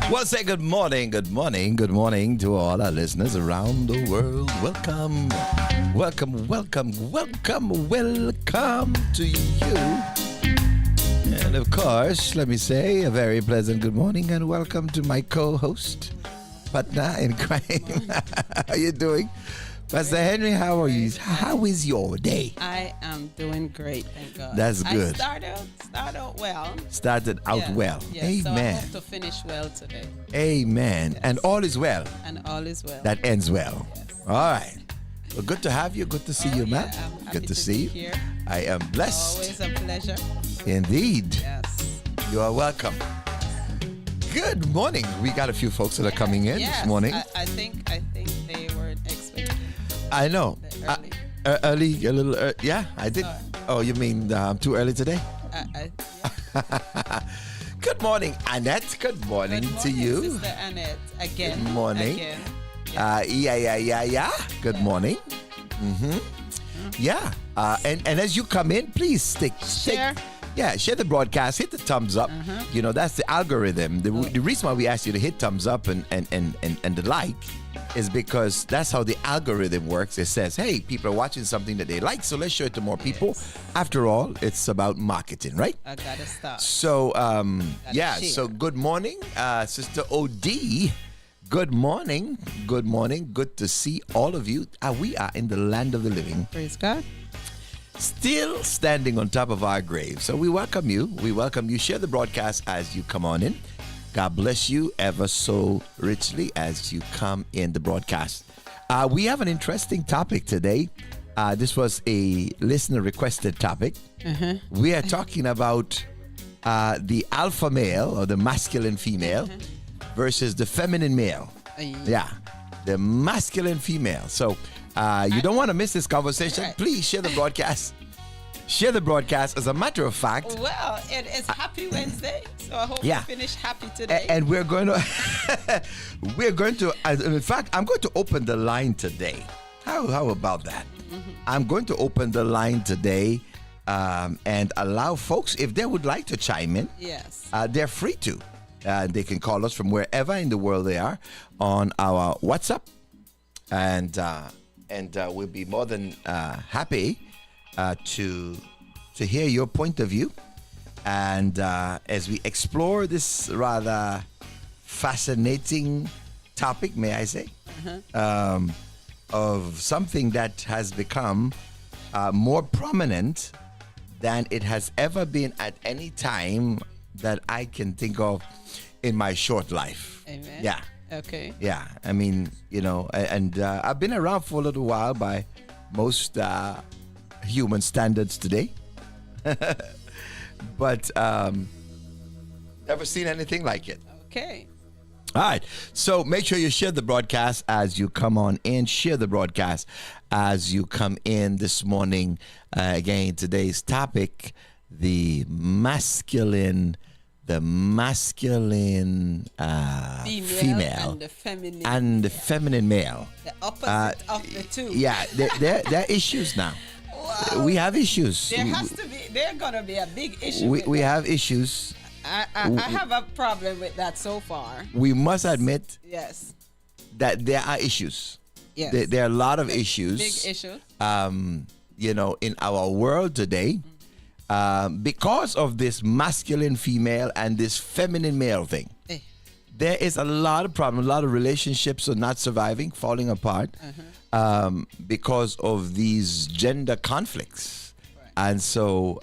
Well, say good morning to all our listeners around the world. Welcome to you. And of course, let me say a very pleasant good morning and welcome to my co-host, partner in crime. How you doing? Pastor Henry, how are you? How is your day? I am doing great, thank God. That's good. I started out well. Started out well. Yeah, Amen. so I hope to finish well today. Amen. Yes. And all is well. And all is well. That ends well. Yes. All right. Well, good to have you. Good to see you, man. I'm happy Good to see you. Here. I am blessed. Always a pleasure. Indeed. Yes. You are welcome. Good morning. We got a few folks that are coming in Yes. this morning. I think they weren't expecting I know. early. A little. Yeah, I did. Oh, you mean too early today? Yeah. Good morning, Annette. Good morning, Good morning, to you. Sister Annette. Again. Good morning. Again. Yeah. Good morning. Yeah. And as you come in, please Share. Share the broadcast. Hit the thumbs up. You know, that's the algorithm. The reason why we ask you to hit thumbs up and the like is because that's how the algorithm works. It says, hey, people are watching something that they like, so let's show it to more people. After all, it's about marketing, right? I gotta stop. So, share. so good morning, Sister OD. Good morning. Good to see all of you. We are in the land of the living. Praise God. Still standing on top of our grave. So we welcome you. Share the broadcast as you come on in. God bless you ever so richly as you come in the broadcast. We have an interesting topic today. This was a listener requested topic. We are talking about the alpha male or the masculine female versus the feminine male. Yeah, the masculine female. So you don't want to miss this conversation. Right. Please share the broadcast. Share the broadcast. As a matter of fact, Well, it is Happy Wednesday, so I hope Yeah. we finish happy today. and we're going to, in fact, I'm going to open the line today. How about that? I'm going to open the line today and allow folks, if they would like to chime in, Yes. they're free to. They can call us from wherever in the world they are on our WhatsApp, and we'll be more than happy to hear your point of view. And as we explore this rather fascinating topic, may I say, of something that has become more prominent than it has ever been at any time that I can think of in my short life. Amen. Yeah. Okay. Yeah. I mean, you know, and I've been around for a little while by most human standards today. But never seen anything like it. Okay. All right. So make sure you share the broadcast as you come on in. Share the broadcast as you come in this morning. Again, today's topic, the masculine female and the feminine male. The opposite of the two. Yeah, there are issues now. Wow. We have issues. There's gonna be a big issue. We have issues. I have a problem with that so far. We must admit Yes. that there are issues. Yes. There are a lot of issues. Big issue. You know, in our world today, because of this masculine female and this feminine male thing. There is a lot of problems. A lot of relationships are not surviving, falling apart, because of these gender conflicts. Right. And so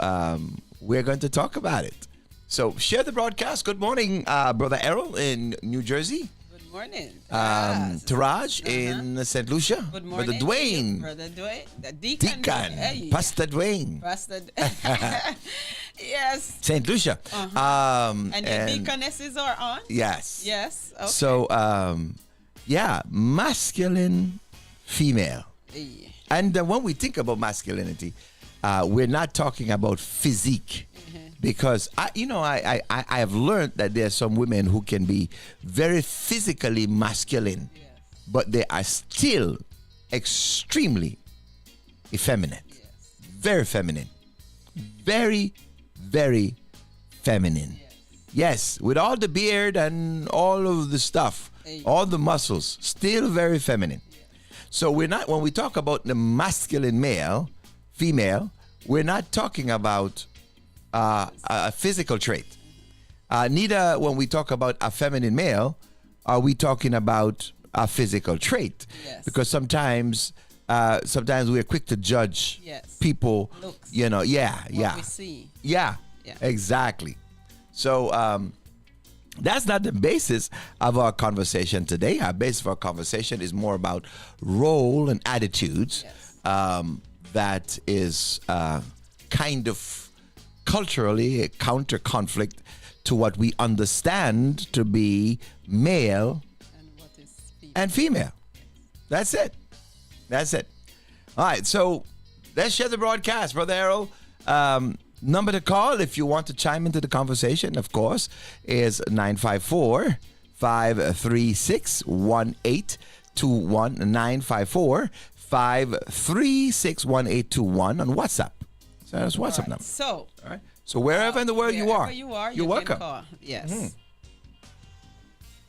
we're going to talk about it. So share the broadcast. Good morning, Brother Errol in New Jersey. Good morning. Taraj in St. Lucia. Good morning. Brother Dwayne. Brother Dwayne. The deacon. Deacon. Hey. Pastor Dwayne. Pastor. Yes. St. Lucia. And your deaconesses are on? Yes. Yes. Okay. So, yeah, masculine, female. Yeah. And when we think about masculinity, we're not talking about physique. Because I have learned that there are some women who can be very physically masculine, but they are still extremely effeminate. Very feminine. Very, very feminine. Yes, with all the beard and all of the stuff, all the muscles, still very feminine. So when we talk about the masculine male, female, we're not talking about a physical trait. Neither when we talk about a feminine male are we talking about a physical trait. Yes. Because sometimes we're quick to judge people. Looks. What We see. Yeah, exactly. So that's not the basis of our conversation today. Our basis of our conversation is more about role and attitudes. That is kind of culturally a counter conflict to what we understand to be male And what is female? and female. That's it. All right, so let's share the broadcast, Brother Errol. Number to call if you want to chime into the conversation, of course, is 954 536 1821. 954 536 1821 on WhatsApp. So that's WhatsApp number. So, All right. So wherever in the world you are, you're you're welcome. Can call. Yes.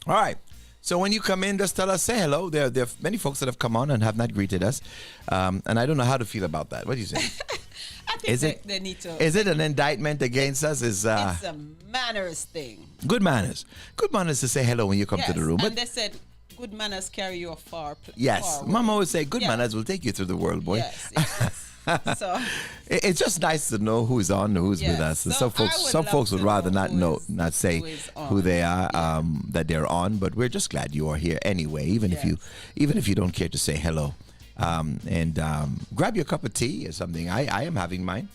All right. So when you come in, just tell us, say hello. There are many folks that have come on and have not greeted us. And I don't know how to feel about that. What do you say? I think they need to. Is it an indictment against us? It's a manners thing. Good manners. Good manners to say hello when you come to the room. And they said good manners carry you far. Yes. far Mama way. always say good manners will take you through the world, boy. Yes. So It's just nice to know who's on, who's with Yes. us. And So some folks would rather not who not say is who on. they are, that they're on. But we're just glad you are here anyway, even if you don't care to say hello. And grab your cup of tea or something. I am having mine.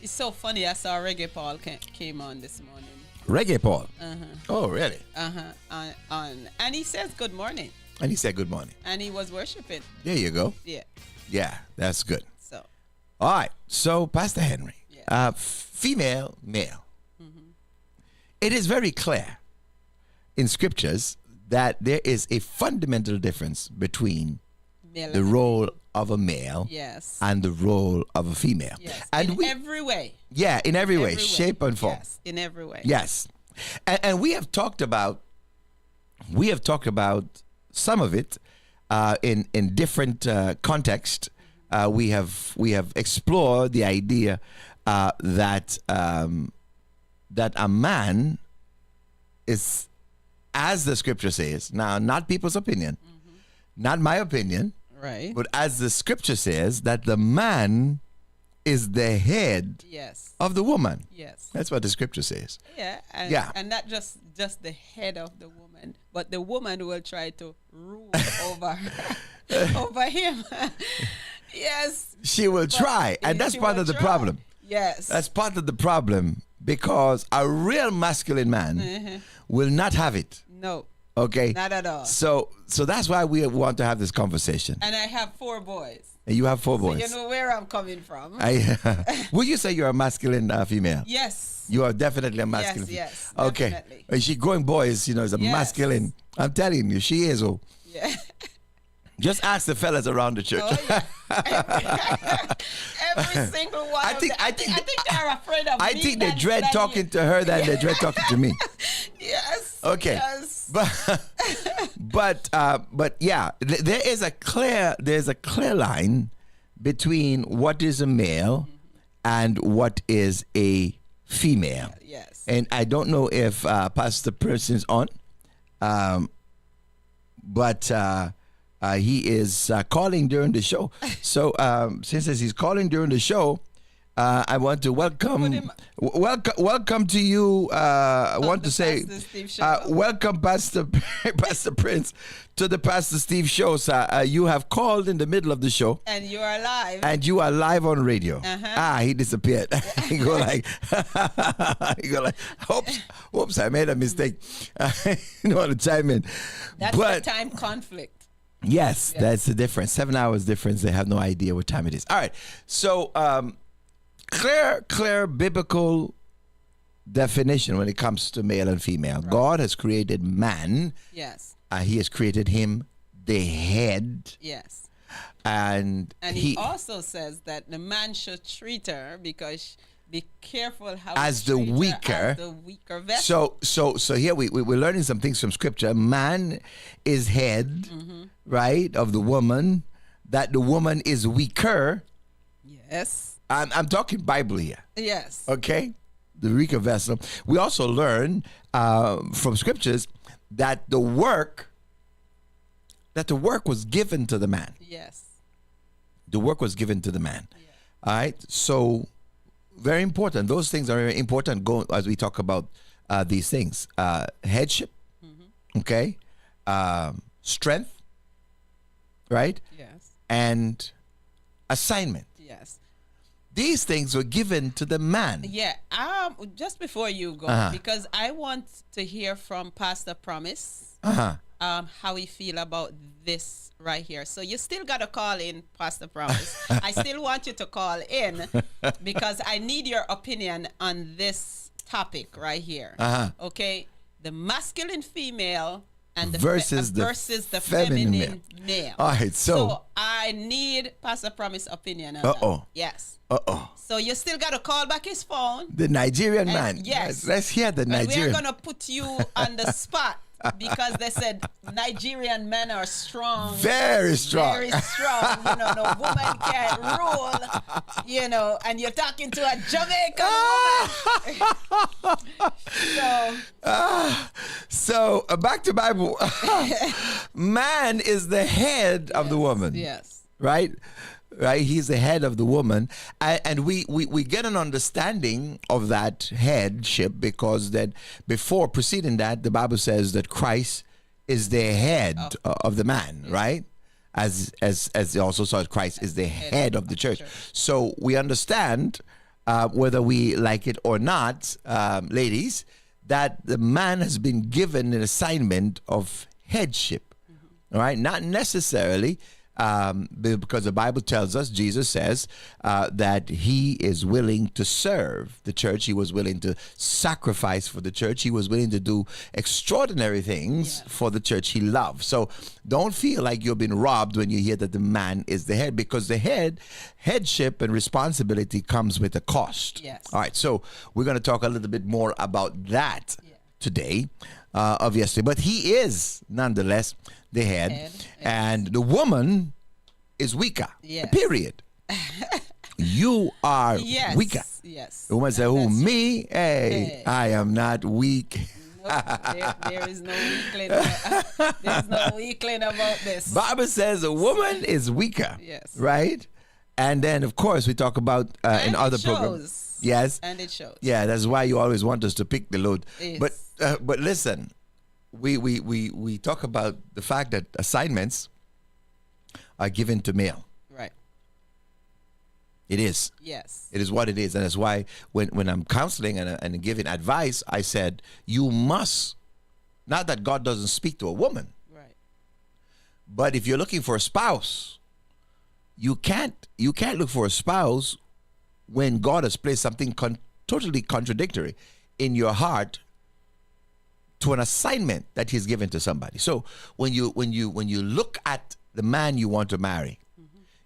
it's so funny. I saw Reggae Paul came on this morning. Reggae Paul. Oh, really? And he says good morning. And he said good morning. And he was worshiping. There you go. Yeah. Yeah, that's good. So All right. So, Pastor Henry, female, male. It is very clear in scriptures that there is a fundamental difference between male the and role of a male yes. and the role of a female. Yes. And in every way. in every way, Every way. shape and form. Yes. In every way. Yes. And we have talked about some of it in different context. We have explored the idea that a man is, as the scripture says, now not people's opinion, not my opinion, Right. but as the scripture says, that the man is the head Yes. of the woman. Yes. That's what the scripture says. Yeah. And not just the head of the woman, but the woman will try to rule over over him. Yes. She will try, and that's She part will of the try. problem. Yes. That's part of the problem, because a real masculine man will not have it. no, Okay? not at all. So that's why we want to have this conversation. And I have 4 boys. And you have 4 boys. You know where I'm coming from. Would you say you're a masculine female? Yes. You are definitely a masculine. Yes, Okay. definitely. And she growing boys, is a Yes. masculine. I'm telling you, she is. Oh. Yeah. Just ask the fellas around the church. Oh, yeah. Every single one. I think they're afraid of I me. think they than- dread than talking you. to her than they dread talking to me. Yes. Okay. Yes. But yeah, there's a clear line between what is a male and what is a female. Yes. And I don't know if Pastor Person's on, but he is calling during the show. So since he's calling during the show, I want to welcome, welcome to you. I want to say, welcome, Pastor Pastor Prince, to the Pastor Steve show. Sir, you have called in the middle of the show, and you are live. And you are live on radio. He disappeared. He go like, oops, I made a mistake. You want to chime in? That's the time conflict. Yes, that's the difference. 7 hours difference. They have no idea what time it is. All right, so. Clear biblical definition when it comes to male and female. Right. God has created man. Yes. He has created him the head. Yes. And he also says that the man should treat her because be careful how as the weaker vessel. So here we're learning some things from scripture. Man is head, right, of the woman, that the woman is weaker. Yes. I'm talking Bible here. Yes. Okay? The weaker vessel. We also learn from scriptures that the work was given to the man. Yes. The work was given to the man. Yes. All right? So, very important. Those things are very important as we talk about these things. Headship. Okay? Strength. Right? Yes. And assignment. Yes. These things were given to the man. Yeah. Just before you go, because I want to hear from Pastor Promise how he feel about this right here. So you still got to call in, Pastor Promise. I still want you to call in because I need your opinion on this topic right here. Okay? The masculine female and the versus the feminine male. All right, so I need Pastor Promise opinion on that. Yes. So you still got to call back his phone. The Nigerian man. Yes. Let's hear the Nigerian. We're going to put you on the spot because they said Nigerian men are strong. Very strong. Very strong. No woman can't rule, and you're talking to a Jamaican woman. So back to Bible. Man is the head of the woman. Yes. Right? Right, he's the head of the woman, and we get an understanding of that headship because that before preceding that, the Bible says that Christ is the head of the man, right? As it also says Christ is the head of the church. So we understand, whether we like it or not, ladies, that the man has been given an assignment of headship, all right? Not necessarily. Because the Bible tells us, Jesus says that he is willing to serve the church. He was willing to sacrifice for the church. He was willing to do extraordinary things for the church he loves. So don't feel like you've been robbed when you hear that the man is the head, because the headship and responsibility comes with a cost. Yes. All right, so we're going to talk a little bit more about that today, obviously. But he is, nonetheless, the head. And the woman is weaker. Yes. Period. You are weaker. Yes. The woman said, "Who, me? Hey, I am not weak." There is no weakling. There's no weakling about this. Bible says a woman is weaker. Yes. Right? And then, of course, we talk about in other programs. Yes. And it shows. Yeah, that's why you always want us to pick the load. Yes. But listen, we talk about the fact that assignments are given to male. Right. It is. Yes. It is what it is. And that's why when I'm counseling and giving advice, I said, you must, not that God doesn't speak to a woman. Right. But if you're looking for a spouse, you can't look for a spouse when God has placed something totally contradictory in your heart to an assignment that he's given to somebody. So when you look at the man you want to marry,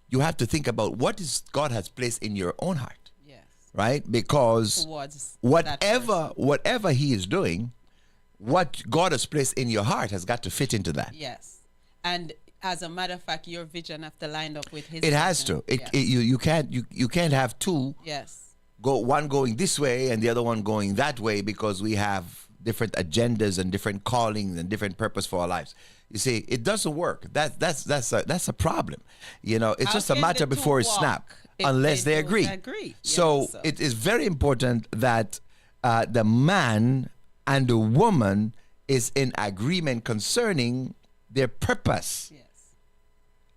you have to think about what is God has placed in your own heart. Yes. Right? Because towards whatever he is doing, what God has placed in your heart has got to fit into that. Yes. And as a matter of fact, your vision have to line up with his It has to. You can't have two. Yes. One going this way and the other one going that way, because we have different agendas and different callings and different purpose for our lives. You see, it doesn't work. That's a problem. It's just a matter before it snap. unless they agree. So it is very important that the man and the woman is in agreement concerning their purpose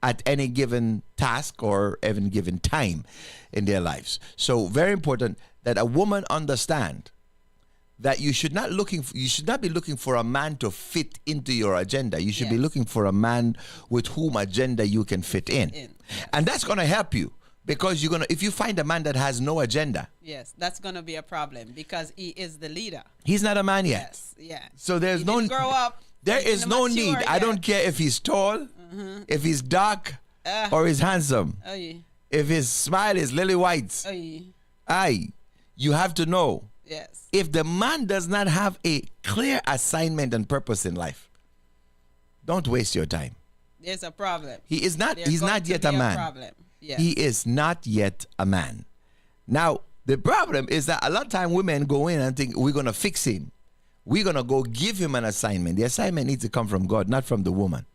at any given task or any given time in their lives. So very important that a woman understand that you should not be looking for a man to fit into your agenda. You should be looking for a man with whom agenda you can fit in. And that's going to help you, because if you find a man that has no agenda, that's going to be a problem, because he is the leader. He's not a man yet. So there's no grow up. There is no need. I don't care if he's tall, if he's dark, or he's handsome. If his smile is lily white. You have to know. If the man does not have a clear assignment and purpose in life, don't waste your time. There's a problem. He's not yet a man. He is not yet a man. Now, the problem is that a lot of time women go in and think we're going to fix him. We're going to go give him an assignment. The assignment needs to come from God, not from the woman.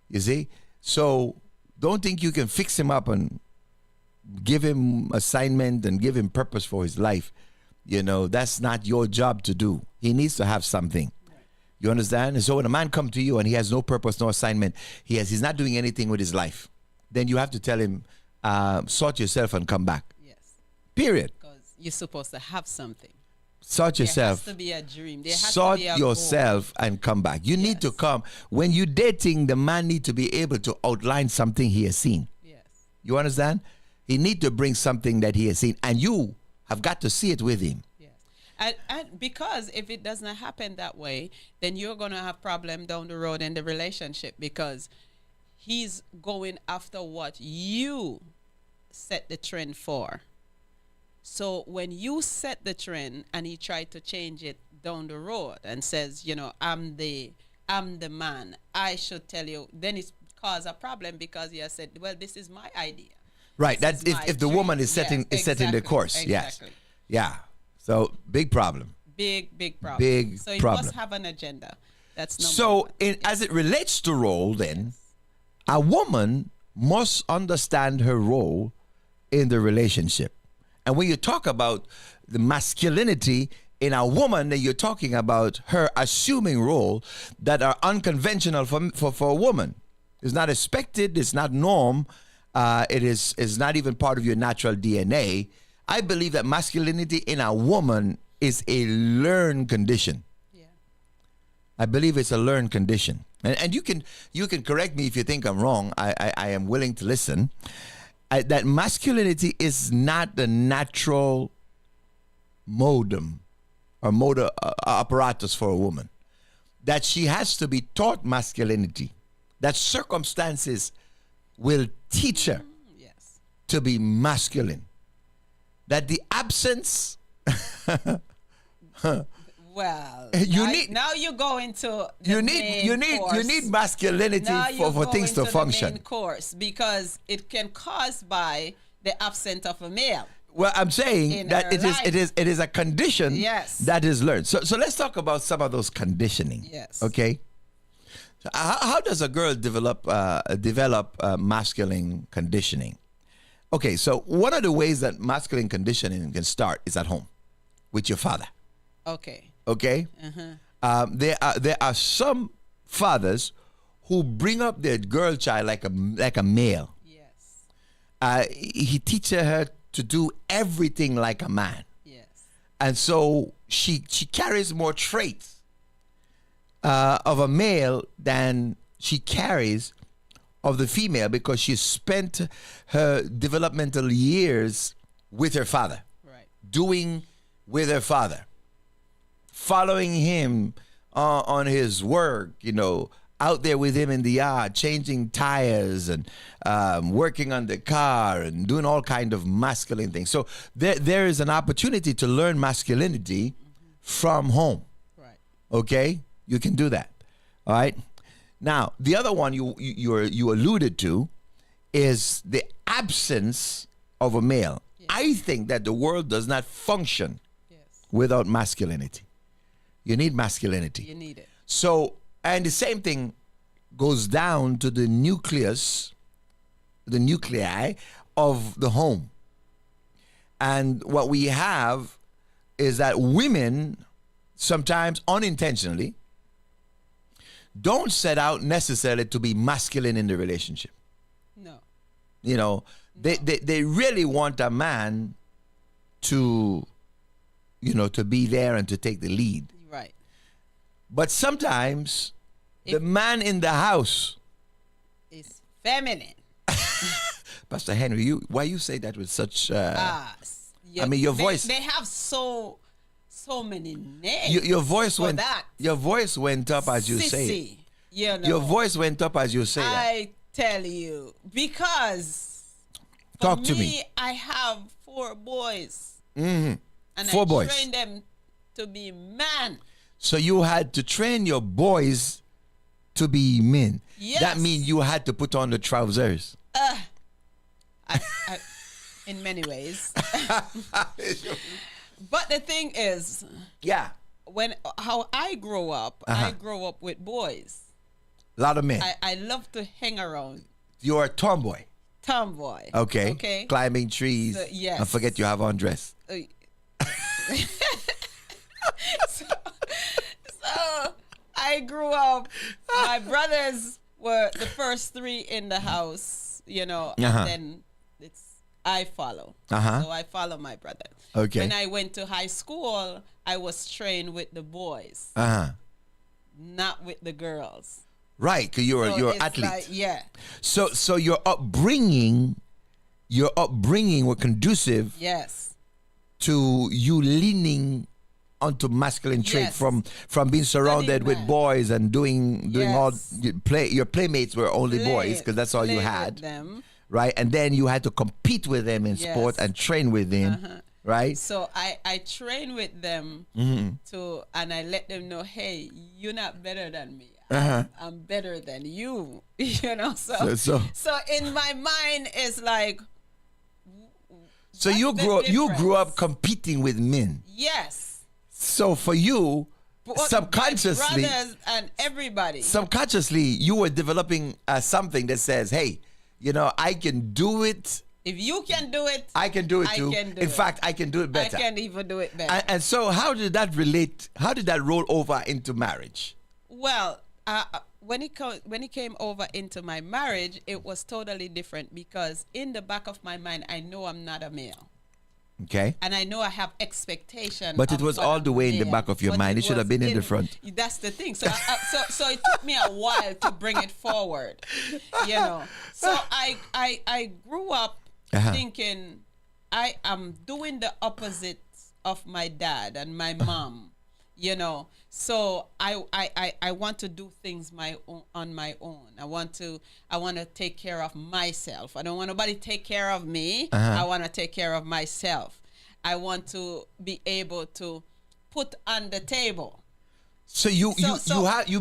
You see? So don't think you can fix him up and give him assignment and give him purpose for his life. That's not your job to do. He needs to have something. You understand? And so when a man comes to you and he has no purpose, no assignment, he's not doing anything with his life, then you have to tell him, sort yourself and come back. Period. Because you're supposed to have something. Sort yourself. There has to be a dream. There has sort to be a yourself goal. And come back. You need to come. When you're dating, the man need to be able to outline something he has seen. You understand? He need to bring something that he has seen, and you have got to see it with him. And because if it does not happen that way, then you're going to have problem down the road in the relationship, because he's going after what you set the trend for. So when you set the trend and he tried to change it down the road and says, I'm the man, I should tell you, then it's cause a problem, because he has said, well, this is my idea. Right. That's if the woman is setting the course. Exactly. Yeah. So big problem. Big problem. Big so problem. Must have an agenda. That's number so one. As it relates to role, then a woman must understand her role in the relationship. And when you talk about the masculinity in a woman, then you're talking about her assuming role that are unconventional for a woman. It's not expected. It's not norm. It is not even part of your natural DNA. I believe that masculinity in a woman is a learned condition. I believe it's a learned condition. And you can correct me if you think I'm wrong. I am willing to listen. That masculinity is not the natural modem or motor apparatus for a woman. That she has to be taught masculinity. That circumstances will teach her to be masculine. That the absence well, now you go into you need masculinity for things to function. The main course, because it can cause by the absence of a male. Well, I'm saying that it is a condition that is learned. So let's talk about some of those conditioning. Okay. So how does a girl develop masculine conditioning? Okay, so one of the ways that masculine conditioning can start is at home with your father. Okay. There are some fathers who bring up their girl child like a male. He teaches her to do everything like a man. And so she carries more traits of a male than she carries of the female, because she spent her developmental years with her father, doing with her father, following him on his work, out there with him in the yard, changing tires and working on the car and doing all kind of masculine things. So there is an opportunity to learn masculinity from home. Okay, you can do that. All right. Now, the other one you alluded to is the absence of a male. I think that the world does not function without masculinity. You need masculinity. You need it. So, and the same thing goes down to the nuclei of the home. And what we have is that women, sometimes unintentionally, don't set out necessarily to be masculine in the relationship. No. You know, they really want a man to, you know, to be there and to take the lead. Right. But sometimes the man in the house is feminine. Pastor Henry, why you say that with such Yeah, I mean, your voice. They have so many names. Your voice for went. that. Your voice went up as you say. Sissy, you know. Your voice went up as you say that. I tell you, because Talk for to me. I have 4 boys, And and 4 I boys. train them to be man. So you had to train your boys to be men. Yes. That means you had to put on the trousers. I, in many ways. But the thing is, Yeah. how I grow up, I grow up with boys. A lot of men. I love to hang around. You're a tomboy. Tomboy. Okay. Okay. Climbing trees. So, yes. And forget you have on dress. So I grew up. My brothers were the first 3 in the house, you know, and then I follow. So I follow my brother. Okay. When I went to high school, I was trained with the boys, not with the girls. Right, because you're So an it's athlete. like, yeah. So your upbringing were conducive Yes. to you leaning onto masculine traits Yes. from being surrounded with man. boys and doing all your playmates were only boys because that's all you Play with had, them. right? And then you had to compete with them in sport Yes. and train with them, right? So I train with them and I let them know, hey, you're not better than me. I'm better than you. You know, so in my mind it's like, so what's you the grew up difference? competing with men. Yes. So for you, But subconsciously, my brothers and everybody. subconsciously, you were developing something that says, "Hey, you know, I can do it. If you can do it, I can do it I too. can do In it. fact, I can do it I better." can even do it better. And so, how did that relate? How did that roll over into marriage? Well, when it came over into my marriage, it was totally different because in the back of my mind, I know I'm not a male. Okay. And I know I have expectation. But it of was what all I'm the way in the male. back of your But mind. It should have was been in the front. That's the thing. So so it took me a while to bring it forward. You know. So I grew up thinking I am doing the opposite of my dad and my mom. You know, so I want to do things on my own. I want to take care of myself. I don't want nobody to take care of me. I want to take care of myself. I want to be able to put on the table. So you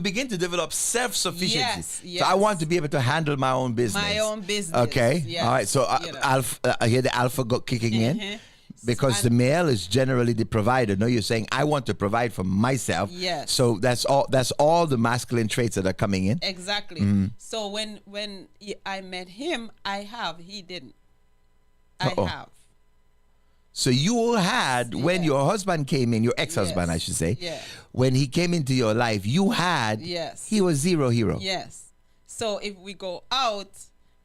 begin to develop self-sufficiency. Yes, So I want to be able to handle my own business. My own business. Okay. Yes, All right. So you know. I hear the alpha kicking in. Because the male is generally the provider. No, you're saying I want to provide for myself. Yes. So that's all the masculine traits that are coming in. Exactly. So when I met him, he didn't. I have. So you had, when your husband came in, your ex-husband, I should say, when he came into your life, you had, he was zero hero. Yes. So if we go out,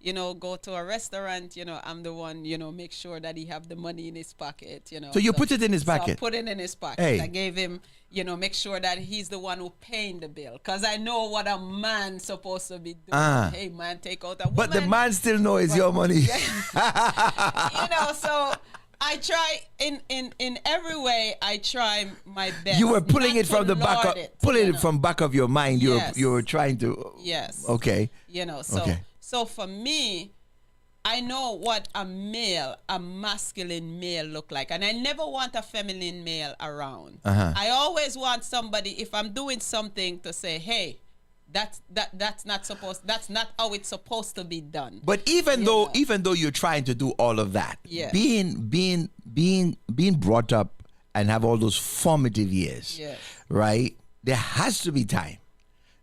you know, go to a restaurant, you know, I'm the one, you know, make sure that he have the money in his pocket, you know. So you put it in his So I pocket? put it in his pocket. Hey. I gave him, you know, make sure that he's the one who paying the bill. Because I know what a man supposed to be doing. Hey, man, take out a woman. But the man still knows it's your money. You know, so I try in every way. I try my best. You were pulling not it from to the back lord of, it, pulling you it know. from back of your mind. Yes. You were trying to. Yes. Okay. You know, so Okay. so for me, I know what a masculine male look like, and I never want a feminine male around. I always want somebody, if I'm doing something, to say, hey, that's not how it's supposed to be done. But even though you're trying to do all of that, Yeah. being brought up and have all those formative years, Yes. right? There has to be time.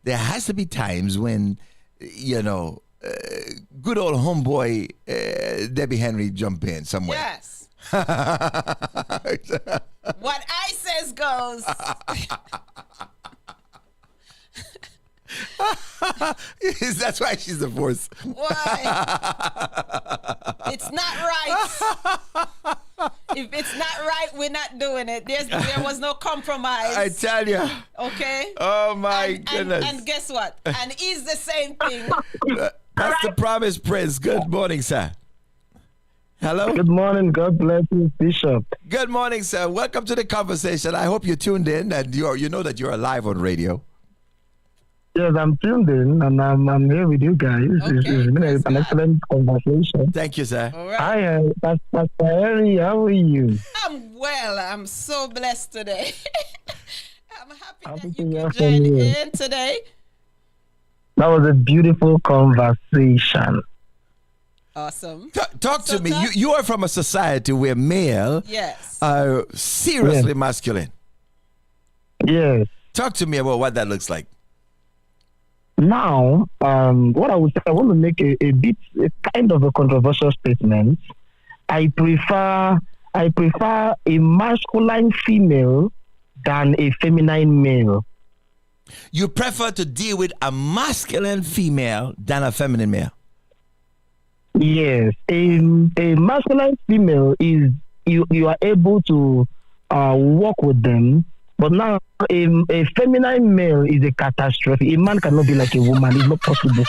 There has to be times when, you know, good old homeboy Debbie Henry jump in somewhere. Yes. What I says goes. That's why she's divorced. Why? It's not right. If it's not right, we're not doing it. There was no compromise. I tell you. Okay? Oh, my goodness. And guess what? And it's the same thing. That's the Promise Prince. Good morning, sir. Hello? Good morning. God bless you, Bishop. Good morning, sir. Welcome to the conversation. I hope you tuned in and you know that you're live on radio. Yes, I'm tuned in and I'm here with you guys. Okay, It's been an excellent conversation. Thank you, sir. All right. Hi, Pastor Harry. How are you? I'm well. I'm so blessed today. I'm happy Happy that to you hear could from join you. in today. That was a beautiful conversation. Awesome. Talk So to me. talk- You are from a society where male Yes. are seriously Yes. masculine. Yes. Talk to me about what that looks like. Now, what I would say, I want to make a kind of a controversial statement. I prefer a masculine female than a feminine male. You prefer to deal with a masculine female than a feminine male. Yes, a masculine female is you are able to work with them, but now a feminine male is a catastrophe. A man cannot be like a woman. It's not possible.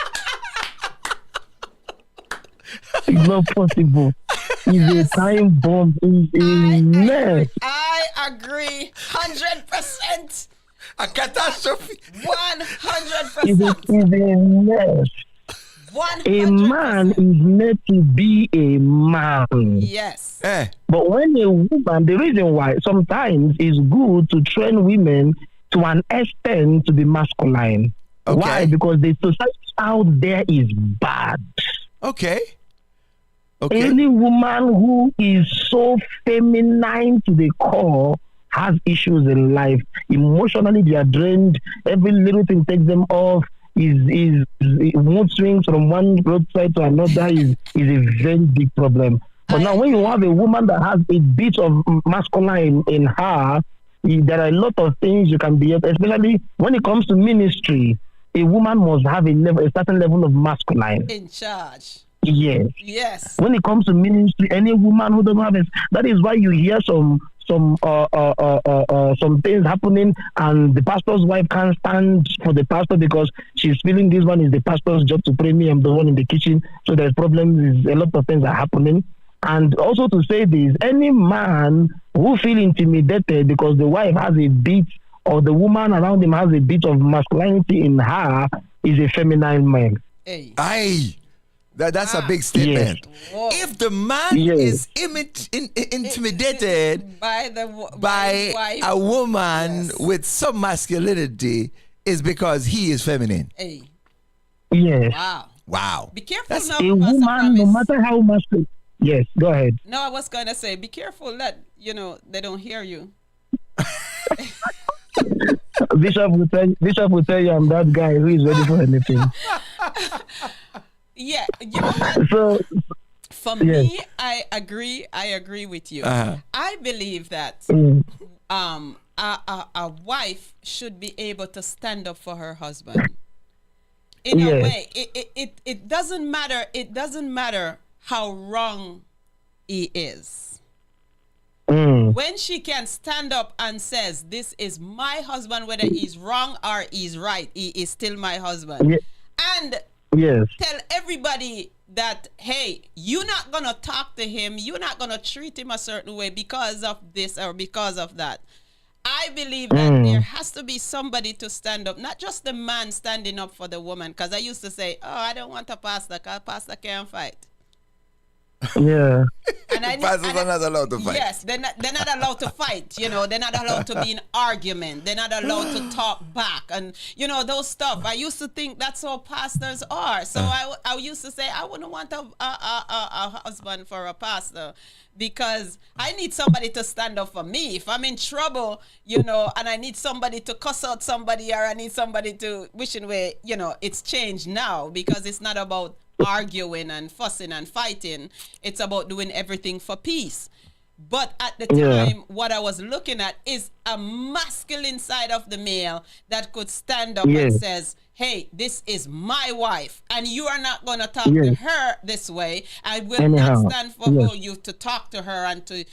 It's not possible. It's a time bomb. It's a mess. I agree 100%. A catastrophe. 100%. It's a mess. 100%. A man is meant to be a man. Yes. But when a woman, the reason why sometimes it's good to train women to an extent to be masculine. Okay. Why? Because the society out there is bad. Okay. Okay. Any woman who is so feminine to the core has issues in life. Emotionally, they are drained. Every little thing takes them off. Mood swings from one roadside to another is a very big problem. But now, when you have a woman that has a bit of masculine in her, there are a lot of things you can be, especially when it comes to ministry. A woman must have a certain level of masculine. In charge. Yes. Yes. When it comes to ministry, any woman who doesn't have it, that is why you hear some things happening, and the pastor's wife can't stand for the pastor because she's feeling this one is the pastor's job to pray. Me, I'm the one in the kitchen. So there's problems. A lot of things are happening. And also to say this, any man who feel intimidated because the wife has a bit or the woman around him has a bit of masculinity in her is a feminine man. Hey. Aye. That's a big statement. Yes. If the man is intimidated by wife. a woman with some masculinity, is because he is feminine. Hey. Yes. Wow. Wow. Be careful That's now, A Pastor woman, no Promise. matter how masculine. Yes, go ahead. No, I was going to say, be careful that, they don't hear you. Bishop will tell you I'm that guy who is ready for anything. Yeah. You know what? So For Yes. me, I agree with you. Uh-huh. I believe that a wife should be able to stand up for her husband. In a Yes. way, it doesn't matter. It doesn't matter how wrong he is. When she can stand up and says, "This is my husband, whether he's wrong or he's right, he is still my husband," and yes, tell everybody that, hey, you're not gonna talk to him, you're not gonna treat him a certain way because of this or because of that. I believe that there has to be somebody to stand up, not just the man standing up for the woman. Because I used to say, oh, I don't want a pastor, because pastor can't fight. Yeah. And Pastors are not allowed to fight. Yes, they're not allowed to fight. You know, they're not allowed to be in argument. They're not allowed to talk back, and you know those stuff. I used to think that's how pastors are. So I used to say I wouldn't want a husband for a pastor, because I need somebody to stand up for me if I'm in trouble, you know, and I need somebody to cuss out somebody, or I need somebody to wishing way. You know, it's changed now, because it's not about arguing and fussing and fighting. It's about doing everything for peace. But at the time, what I was looking at is a masculine side of the male that could stand up and says, hey, this is my wife, and you are not going to talk to her this way. I will not stand for you to talk to her and to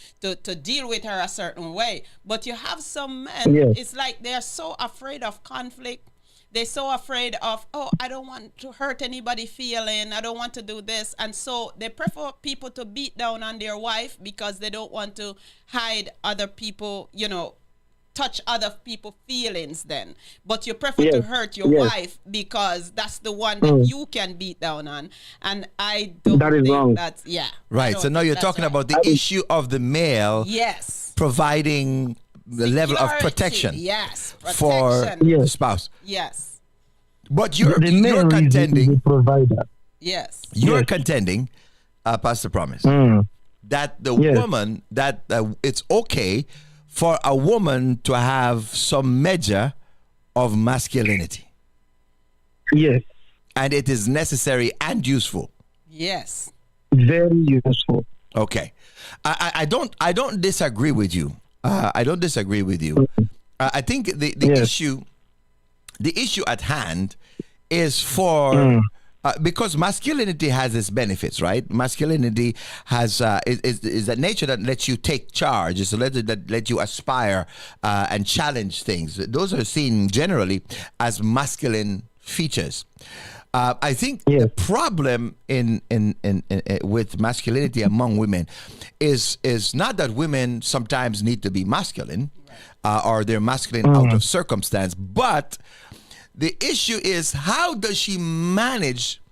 deal with her a certain way. But you have some men, it's like they're so afraid of conflict. They're so afraid of, oh, I don't want to hurt anybody feeling. I don't want to do this. And so they prefer people to beat down on their wife, because they don't want to hide other people, you know, touch other people's feelings then. But you prefer to hurt your wife, because that's the one that you can beat down on. And I don't think wrong. That's, Right. So now you're talking about the issue of the male providing the level of protection, for the spouse. Yes. But you're contending. Is the provider. Yes. You're contending, Pastor Promise, that the woman, that it's okay for a woman to have some measure of masculinity. Yes. And it is necessary and useful. Yes. Very useful. Okay. I don't disagree with you. I don't disagree with you. I think the issue at hand is for because masculinity has its benefits, right? Masculinity has is that nature that lets you take charge. It's a nature that lets you aspire and challenge things. Those are seen generally as masculine features. I think the problem in with masculinity among women is not that women sometimes need to be masculine, or they're masculine out of circumstance, but the issue is, how does she manage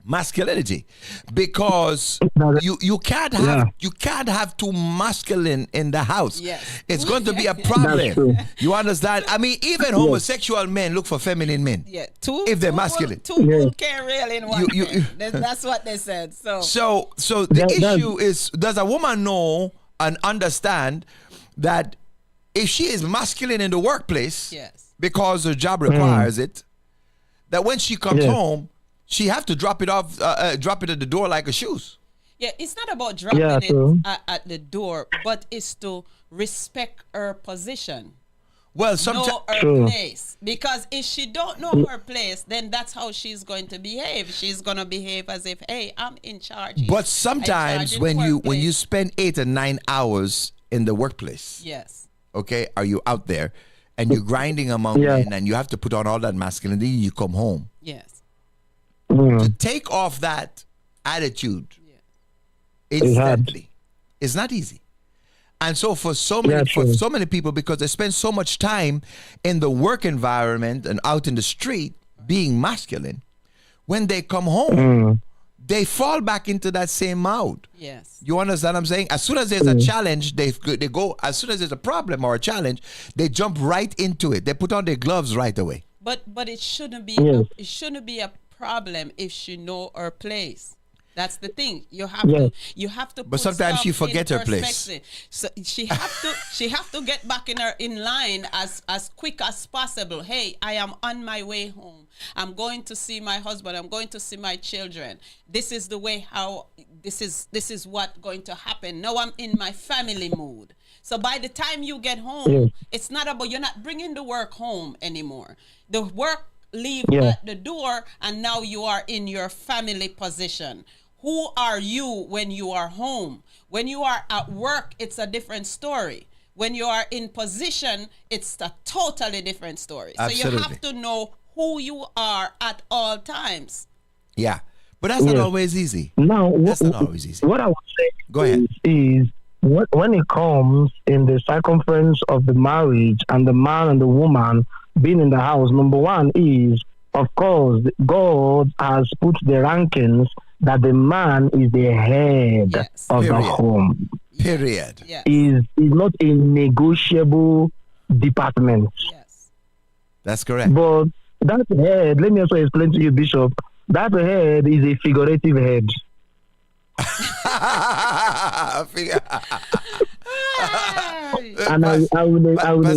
masculinity? Because you can't have too masculine in the house. It's going to be a problem. You understand? I mean, even homosexual men look for feminine men. If they're masculine. Two people can't really in one man. That's what they said. So the issue is, does a woman know and understand that if she is masculine in the workplace, because her job requires it, that when she comes home, she have to drop it off, drop it at the door like her shoes. Yeah, it's not about dropping it at the door, but it's to respect her position. Well, know her place. Because if she don't know her place, then that's how she's going to behave. She's going to behave as if, hey, I'm in charge. But sometimes when you spend 8 or 9 hours in the workplace, okay, are you out there and you're grinding among men, and you have to put on all that masculinity, you come home. To take off that attitude instantly is not easy. And so for so many people, because they spend so much time in the work environment and out in the street being masculine, when they come home, they fall back into that same mode. You understand what I'm saying? As soon as there's a challenge, they go, as soon as there's a problem or a challenge, they jump right into it. They put on their gloves right away. But it shouldn't be a problem if she know her place. That's the thing. You have to. But sometimes she forget her place. So she have to get back in line as quick as possible. Hey, I am on my way home. I'm going to see my husband. I'm going to see my children. This is the way how this is what going to happen. Now I'm in my family mood. So by the time you get home, it's not about, you're not bringing the work home anymore. The work leave at the door, and now you are in your family position. Who are you when you are home? When you are at work, it's a different story. When you are in position, it's a totally different story. Absolutely. So you have to know who you are at all times. Yeah, but that's not always easy. Now, that's not always easy. What I would say Go ahead. is when it comes in the circumference of the marriage and the man and the woman being in the house, number one is, of course, God has put the rankings that the man is the head Yes. of the Period. home. Period. Yes. Is not a negotiable department. Yes. That's correct. But that head, let me also explain to you, Bishop, that head is a figurative head. And I will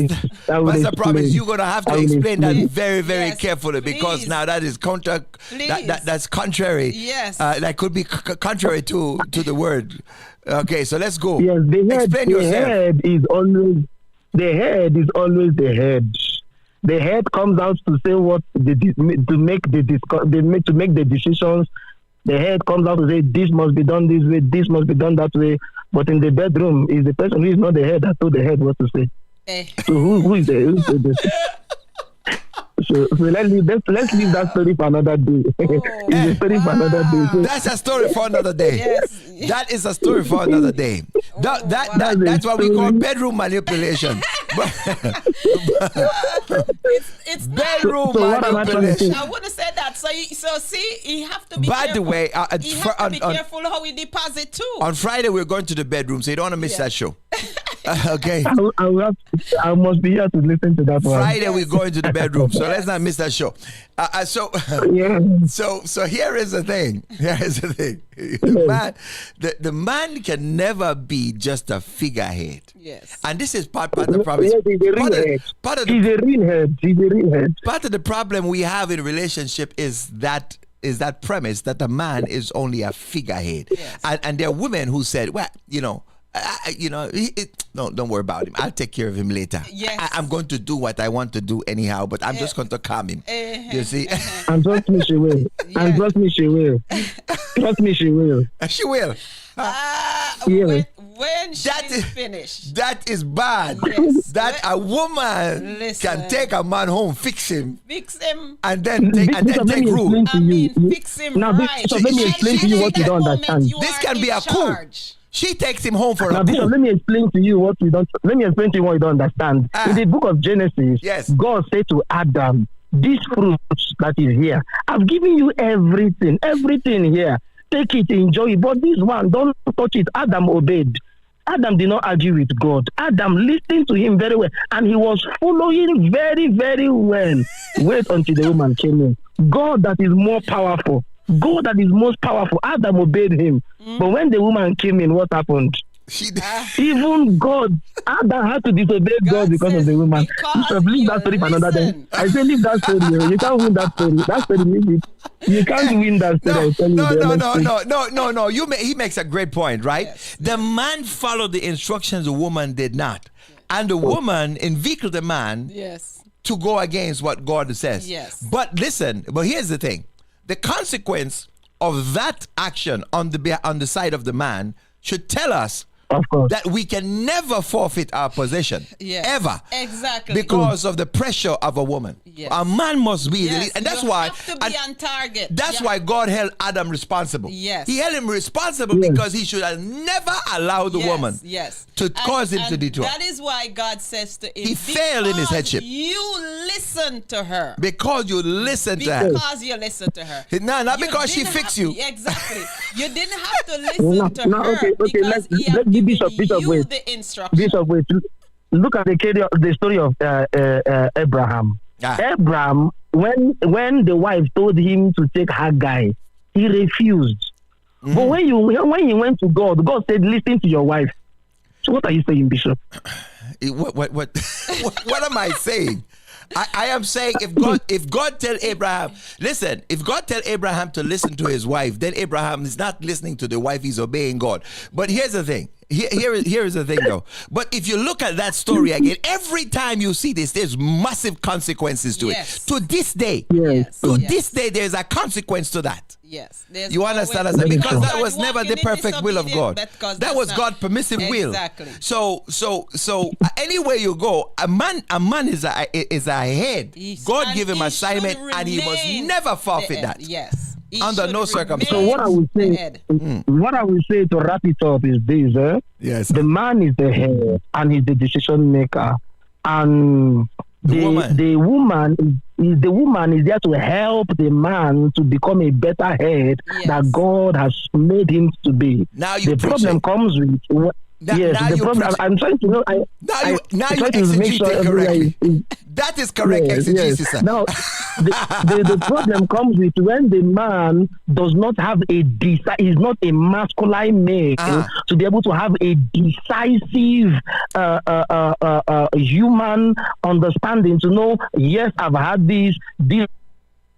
Pastor Promise, explain. you're gonna have to I will explain that explain. very, very Yes, carefully, because please. now that is that's contrary. Yes. That could be contrary to the word. Okay, so let's go. Yes, Explain the yourself. head is always the head. The head comes out to say what to make the decisions. The head comes out to say this must be done this way, this must be done that way. But in the bedroom, is the person who is not the head that told the head what to say. So who is the So let's leave that story for another day. It's a story for another day. So, That's a story for another day. Yes. That is a story for another day. That's what we call bedroom manipulation. It's Bedroom So what am I trying to manipulation. say? I wouldn't say that. So see, you have to be By careful. the way, You have to be careful how we deposit too. on Friday we're going to the bedroom, so you don't want to miss Yeah. that show. Okay. I must be here to listen to that one. Friday we're going to the bedroom, so let's not miss that show. Yeah. So here is the thing. The man can never be just a figurehead. Yes. And this is part of the problem. Yes, he's a real head. He's a real head. He's a real head. Part of the problem we have in relationship is that premise that a man is only a figurehead. Yes. And there are women who said, well, no, don't worry about him. I'll take care of him later. Yes. I'm going to do what I want to do anyhow, but I'm just going to calm him. You see? And trust me, she will. And trust me, she will. Trust me, she will. She will. Yeah. When That she's is- finished. That is bad. Yes. That a woman Listen. can take a man home, fix him, Fix him. and then take Bishop, let me room. explain I to you. mean, fix him Now, right. Bishop, let me She- explain she- to you she- what you don't understand. This can be a coup. She takes him home for Now, a Bishop, coup. let me explain to you what you don't. Let me explain to you what you don't understand. Ah. In the book of Genesis, Yes. God said to Adam, "This fruit that is here, I've given you everything here. Take it, enjoy it. But this one, don't touch it." Adam obeyed. Adam did not argue with God. Adam listened to him very well, and he was following very, very well. Wait until the woman came in. God that is more powerful. God that is most powerful. Adam obeyed him. But when the woman came in, what happened? She Even God, Adam had to disobey God because of the woman. because So leave you that story for another day. listen. I say leave that story. You can't win that story. That story, leave it. You can't win that story. I tell you the honest truth. No. He makes a great point, right? Yes. The man followed the instructions, the woman did not. And the woman inveigled the man Yes. to go against what God says. Yes. But listen, here's the thing. The consequence of that action on the side of the man should tell us Of course. that we can never forfeit our possession. Yes. Ever. Exactly. Because of the pressure of a woman. Yes. A man must be the Yes, lead. And that's you why have to be on target. that's Yeah. why God held Adam responsible. Yes. He held him responsible Yes. because he should have never allowed the woman Yes. to cause him to and detour. That is why God says to him, He failed in his "Because headship. You listen to her. Because you listen to her. Because you listen to her. No, not You because she didn't fixed have- you. Exactly. You didn't have to listen to No, her okay, because let's he had give given Bishop you wait. the instruction. Bishop, wait. Look at the story of Abraham. Ah. Abraham, when the wife told him to take Hagar, he refused. But when he went to God, God said, "Listen to your wife." So what are you saying, Bishop? What am I saying? I am saying if God tell Abraham, listen, if God tell Abraham to listen to his wife, then Abraham is not listening to the wife, he's obeying God. But here's the thing. Here is the thing though. But if you look at that story again, every time you see this, there's massive consequences to Yes. it. To this day. Yes. To Yes. this day, there's a consequence to that. Yes. There's You understand? What I'm saying? Let me Because show. that was never the perfect will of God. That was God's permissive will. Exactly. So anywhere you go, a man is a head. God And give him he assignment, should and he must remain never the forfeit head. that. Yes. He Under should no remain circumstance. So what I would the say, head. what I will say to wrap it up is this: Yes. the man is the head and he's the decision maker, and the woman is there to help the man to become a better head that God has made him to be. Now you the problem comes with the problem. I'm trying to know. Now you exegete correctly. That is correct exegesis. Yes. Now, the problem comes with when the man does not have is not a masculine male to be able to have a decisive human understanding to know, yes, I've had this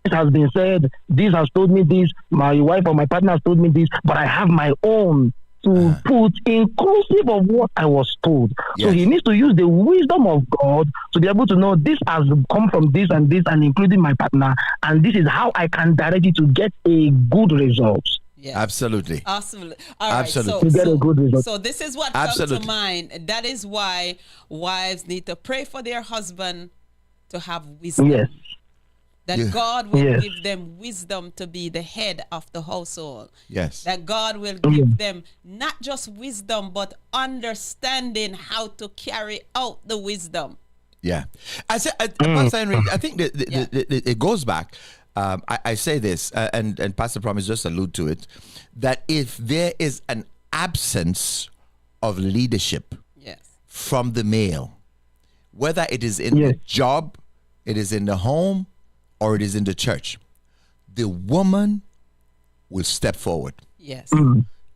has been said, this has told me this, my wife or my partner has told me this, but I have my own to put inclusive of what I was told. Yes. So he needs to use the wisdom of God to be able to know this has come from this and including my partner, and this is how I can direct it to get a good result. Yes. Absolutely. Awesome. All right. Absolutely. To get a good result. So this is what comes to mind. That is why wives need to pray for their husband to have wisdom. Yes. That God will give them wisdom to be the head of the household. Yes. That God will give them not just wisdom, but understanding how to carry out the wisdom. Yeah. Pastor Henry, I think it goes back. I say this, and Pastor Promise just allude to it, that if there is an absence of leadership from the male, whether it is in the job, it is in the home, or it is in the church, the woman will step forward. Yes.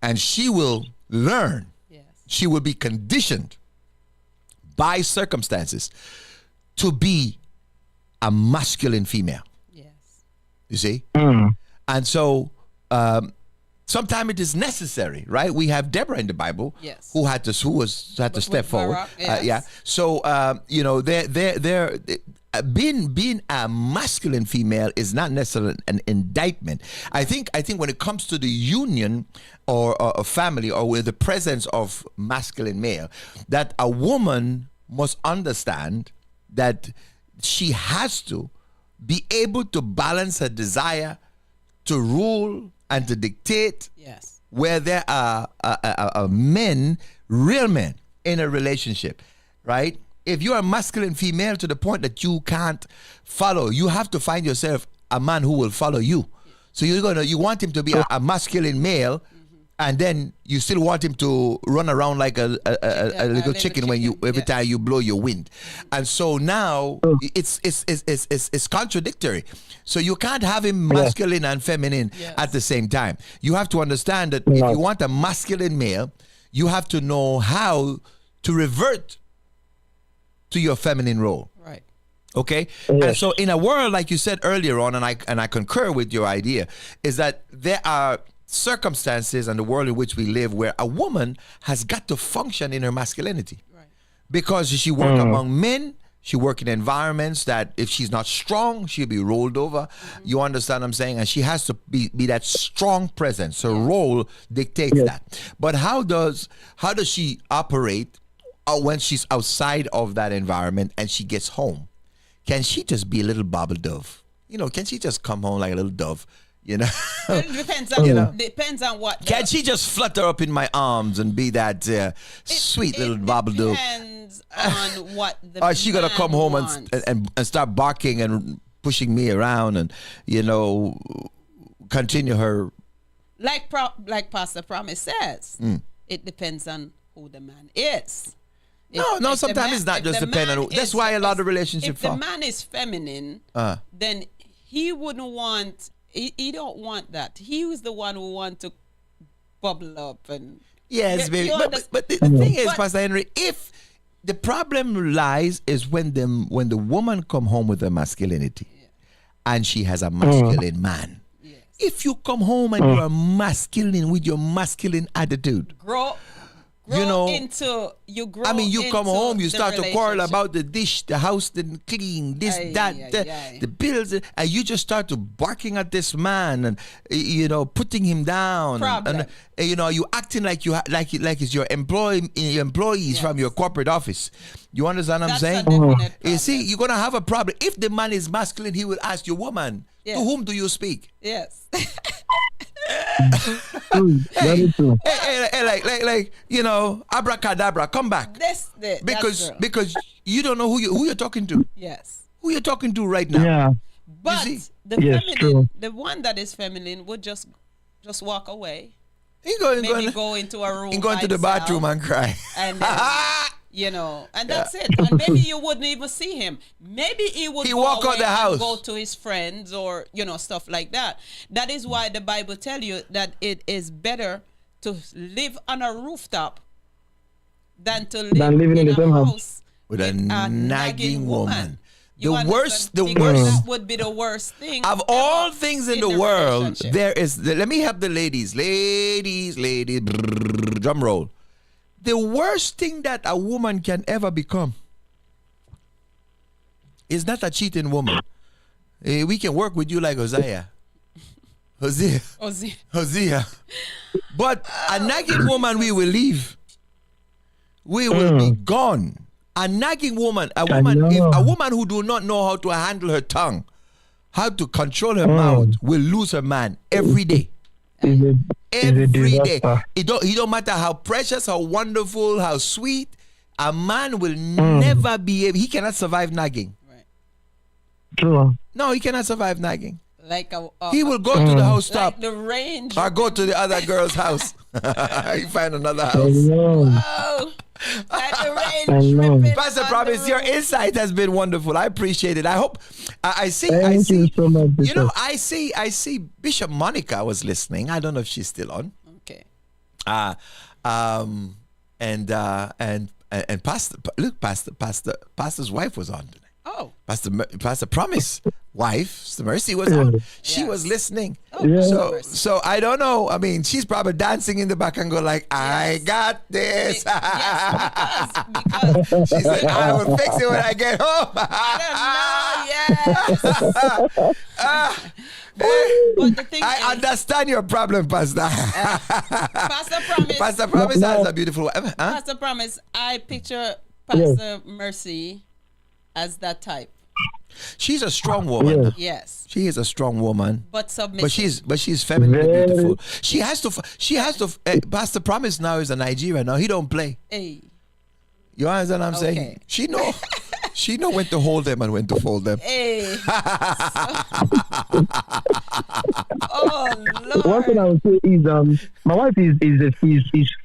And she will learn. Yes. She will be conditioned by circumstances to be a masculine female. Yes. You see? And so sometimes it is necessary, right? We have Deborah in the Bible who had to step forward. So being a masculine female is not necessarily an indictment. I think when it comes to the union or a family or with the presence of masculine male, that a woman must understand that she has to be able to balance her desire to rule and to dictate where there are men, real men in a relationship, right? If you are a masculine female to the point that you can't follow, you have to find yourself a man who will follow you. So you want him to be a masculine male, and then you still want him to run around like a little chicken when every time you blow your wind. And so now it's contradictory. So you can't have him masculine and feminine at the same time. You have to understand that if you want a masculine male, you have to know how to revert to your feminine role. Right. Okay? And so in a world, like you said earlier on, and I concur with your idea, is that there are circumstances in the world in which we live where a woman has got to function in her masculinity. Right. Because she works among men, she works in environments that if she's not strong, she'll be rolled over. You understand what I'm saying? And she has to be that strong presence. Her role dictates that. But how does she operate when she's outside of that environment and she gets home? Can she just be a little bobble dove? Can she just come home like a little dove? It depends on what. Can she just flutter up in my arms and be that sweet little bobble dove? Depends on what the Or is she gonna come home and start barking and pushing me around and continue her like Pastor Promise says? It depends on who the man is. No, sometimes it's not just depending on who. That's why a lot of relationships fall. If the man is feminine, then he wouldn't want. He don't want that. He was the one who want to bubble up and. Yes, baby. But the thing is, Pastor Henry, if the problem lies is when the woman come home with her masculinity, and she has a masculine man. Yes. If you come home and you're masculine with your masculine attitude, you come home, you start to quarrel about the dish, the house didn't clean, the bills, and you just start to barking at this man and putting him down. And you acting like it's your employees from your corporate office. You understand what I'm saying? You see, you're gonna have a problem. If the man is masculine, he will ask your woman, to whom do you speak? Yes. Very true. Hey, abracadabra, come back. Because you don't know who you're talking to. Yes. Who you're talking to right now. Yeah. But see? the Yes, feminine, true. the one that is feminine would just walk away. He go Maybe go into a room. and go into the by bathroom himself, and cry. and then, and that's it. And maybe you wouldn't even see him. Maybe he would He go walk out away the and house. go to his friends or stuff like that. That is why the Bible tell you that it is better to live on a rooftop than to live living in in the a same house. house With a nagging woman. You The understand? worst- the Because worst- that would be the worst thing Of ever all things in the world, relationship. there is. Let me help the ladies. Ladies. Brrr, drum roll. The worst thing that a woman can ever become is not a cheating woman. We can work with you like Hosea. Hosea. But a nagging woman, we will leave. We will be gone. A nagging woman, a woman who do not know how to handle her tongue, how to control her mouth, will lose her man every day. Every day. It don't matter how precious, how wonderful, how sweet. A man will never be able. He cannot survive nagging. Right. True. No, he cannot survive nagging. Like He will go to the house top like the range. or go to the other girl's house. He find another house. Oh, like the range. know. ripping Pastor on Promise, the your roof. insight has been wonderful. I appreciate it. I hope I see. Thank you so much, You know, Bishop. I see Bishop Monica was listening. I don't know if she's still on. Okay. And Pastor's wife was on tonight. Oh. Pastor Promise wife, Sister Mercy was on. She Yes. was listening. Oh, Yeah. So I don't know. I mean, she's probably dancing in the back and go like, I got this. Yes, because She said, I will fix it when I get home. yes. But the thing I is, understand your problem, Pastor. Pastor Promise. Pastor Promise has a beautiful wife. Huh? Pastor Promise. I picture Pastor Mercy as that type. She's a strong woman. Yes. Yes. She is a strong woman. But submissive. But she's femininely Very- beautiful. She has to. Pastor Promise now is a Nigerian. Now he don't play. Hey. You understand what I'm Okay. saying? She know. She know when to hold them and when to fold them. Hey. Oh Lord. One thing I would say is, my wife is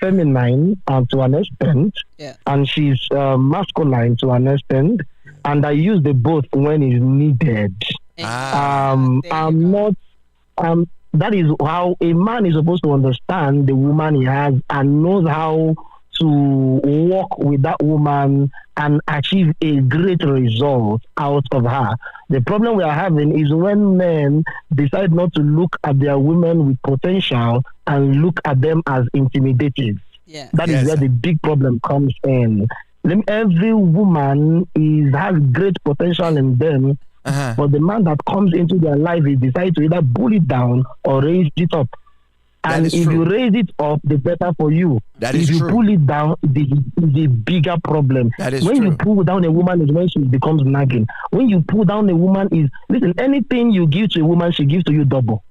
feminine to an extent, Yeah. and she's masculine to an extent, and I use the both when it's needed. Hey. I'm There you go. not. That is how a man is supposed to understand the woman he has and knows how to work with that woman and achieve a great result out of her. The problem we are having is when men decide not to look at their women with potential and look at them as intimidative. Yeah. That is Yes, where sir. the big problem comes in. Every woman has great potential in them, Uh-huh. but the man that comes into their life is decide to either pull it down or raise it up. That And is if true. you raise it up, the better for you. That if is you true. pull it down, the bigger problem. That is when true. you pull down a woman is when she becomes nagging. When you pull down a woman is, listen, anything you give to a woman, she gives to you double.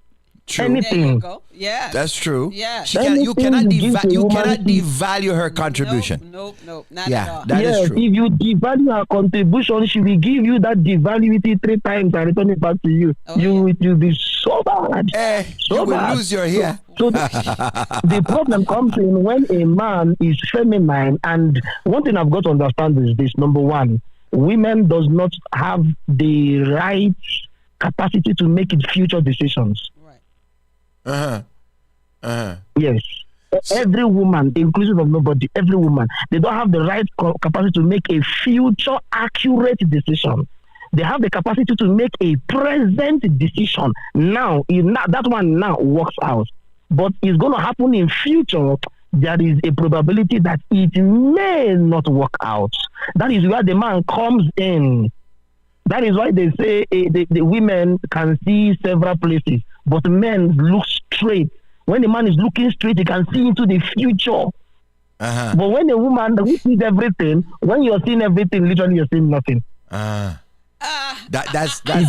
True. There you Anything. go. Yeah. That's true. Yeah. You cannot Anything you give to a you woman cannot is- devalue her contribution. Nope. Not Yeah, at all. that is Yes, true. if you devalue her contribution, she will give you that devaluity 3 times and return it back to you. Oh, It will be so bad. You will bad. lose your hair. So the problem comes in when a man is feminine, and one thing I've got to understand is this: number one, women does not have the right capacity to make it future decisions. Right. Uh-huh. Uh-huh. Yes. Every woman, inclusive of nobody, every woman, they don't have the right capacity to make a future accurate decision. They have the capacity to make a present decision. Now, if not, that one now works out. But it's going to happen in future. There is a probability that it may not work out. That is where the man comes in. That is why they say the women can see several places, but men look straight. When a man is looking straight, he can see into the future. Uh-huh. But when a woman who sees everything, when you're seeing everything, literally you're seeing nothing. That's I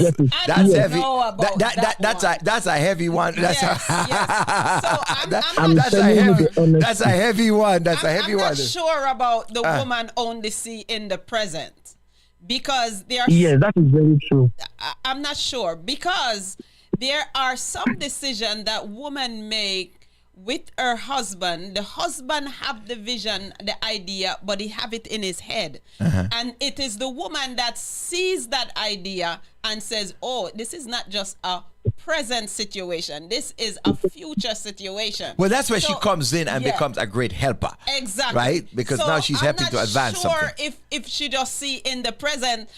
don't heavy. know about that That's a heavy one. That's yes. So I'm that's a telling you heavy. the honesty. That's a heavy one. That's a heavy I'm one. not sure about the woman only see in the present because there are. Yes, that is very true. I'm not sure because there are some decisions that women make with her husband. The husband have the vision, the idea, but he have it in his head. And it is the woman that sees that idea and says, oh, this is not just a present situation. This is a future situation. Well, that's where she So, comes in and yeah. becomes a great helper. Exactly. Right? Because So now she's helping to advance I'm not something. sure if she just see in the present,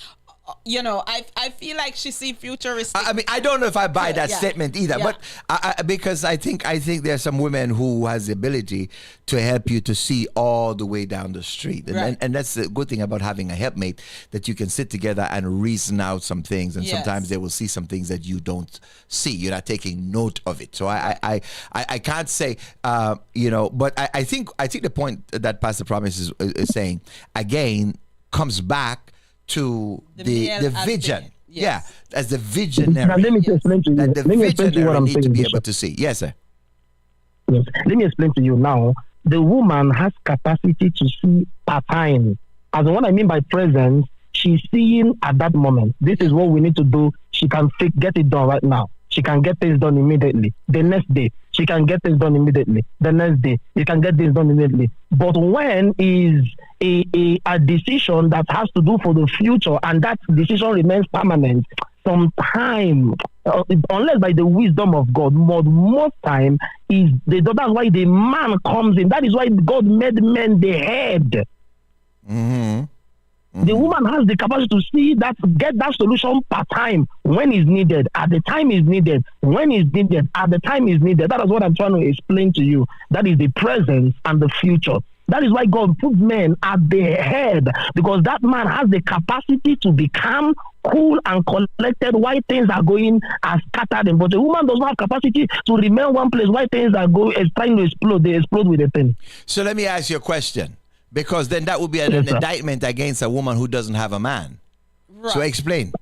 I feel like she see futuristic. I mean, I don't know if I buy that Yeah. statement either, Yeah. but because I think there are some women who has the ability to help you to see all the way down the street, Right. and that's the good thing about having a helpmate, that you can sit together and reason out some things, and Yes. sometimes they will see some things that you don't see. You're not taking note of it. So I can't say but I think the point that Pastor Promise is saying again comes back to the male aspect. vision. Yes. Yeah, as the Now, visionary. let me explain to you. That the Let me explain to you what visionary I'm need to saying. be Bishop. able to see. Yes, sir. Yes. Let me explain to you now. The woman has capacity to see part time. As in what I mean by presence, she's seeing at that moment. This is what we need to do. She can get it done right now. She can get things done immediately. The next day, she can get things done immediately. The next day, you can get this done immediately. But when is a decision that has to do for the future, and that decision remains permanent, sometime, unless by the wisdom of God, most time is that's why the man comes in. That is why God made men the head. Mm-hmm. The woman has the capacity to see that, get that solution part time when is needed, at the time is needed, when is needed, at the time is needed. That is what I'm trying to explain to you. That is the present and the future. That is why God put men at the head, because that man has the capacity to become cool and collected while things are going as scattered. But the woman does not have capacity to remain one place while things are trying to explode. They explode with a thing. So let me ask you a question, because then that would be an indictment against a woman who doesn't have a man. Right. So explain.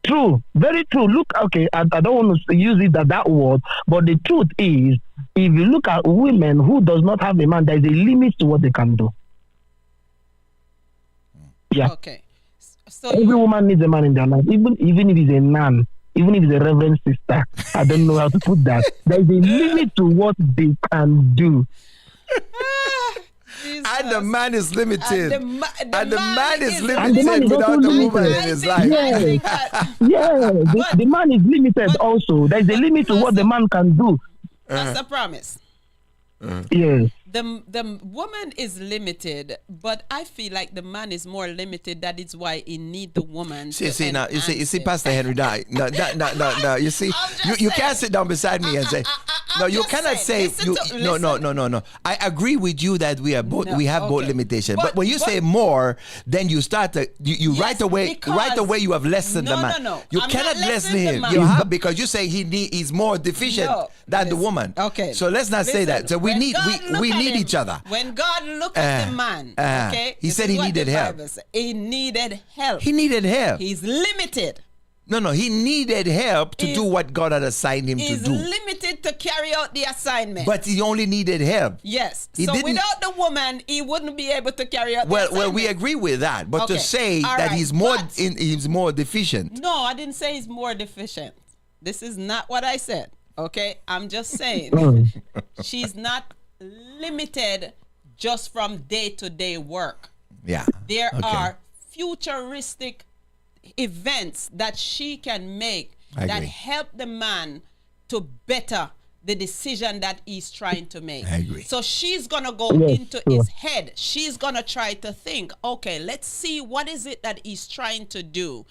True, very true. Look, okay, I don't want to use it that word, but the truth is, if you look at women who does not have a man, there is a limit to what they can do. Yeah. Okay. So Every woman needs a man in their life, even if it's a nun, even if it's a reverend sister. I don't know how to put that. There is a limit to what they can do. And the man is limited. And the man is And the man limited is without also the woman limited. in his I life. Yeah. think that, Yeah, the man is limited also. There is a limit to what the man can do. that's a promise. Yes. The woman is limited, but I feel like the man is more limited. That is why he need the woman. See now, you see, Pastor Henry, no. You see, you can't sit down beside me and say, no, you just cannot saying. say, Listen no. I agree with you that we are both, No, we have both okay. limitations. But But- when you say more, then you start to, you Yes, right away because- you have lessened the No, man. no. You I'm cannot not lessen lessening the him. man. You have, because you say he's more deficient No, than the listen. woman. Okay. So let's not say Listen, that. So we when need God look we at need him, each other. When God looked at the man, okay, he this said is he what needed the help. Bible says. He needed help. He needed help. He's limited. No, he needed help to He's- do what God had assigned him to He's do. limited to carry out the assignment. But he only needed help. yes. He So didn't- without the woman, he wouldn't be able to carry out the Well, assignment. we agree with that. But to Okay. say All that right, he's more but- he's more deficient. No, I didn't say he's more deficient. This is not what I said. Okay? I'm just saying she's not limited just from day-to-day work. Yeah. There Okay. are futuristic events that she can make I that agree. help the man to better the decision that he's trying to make. I agree. So she's gonna go Yes, into sure. his head. She's gonna try to think, okay, let's see what is it that he's trying to do.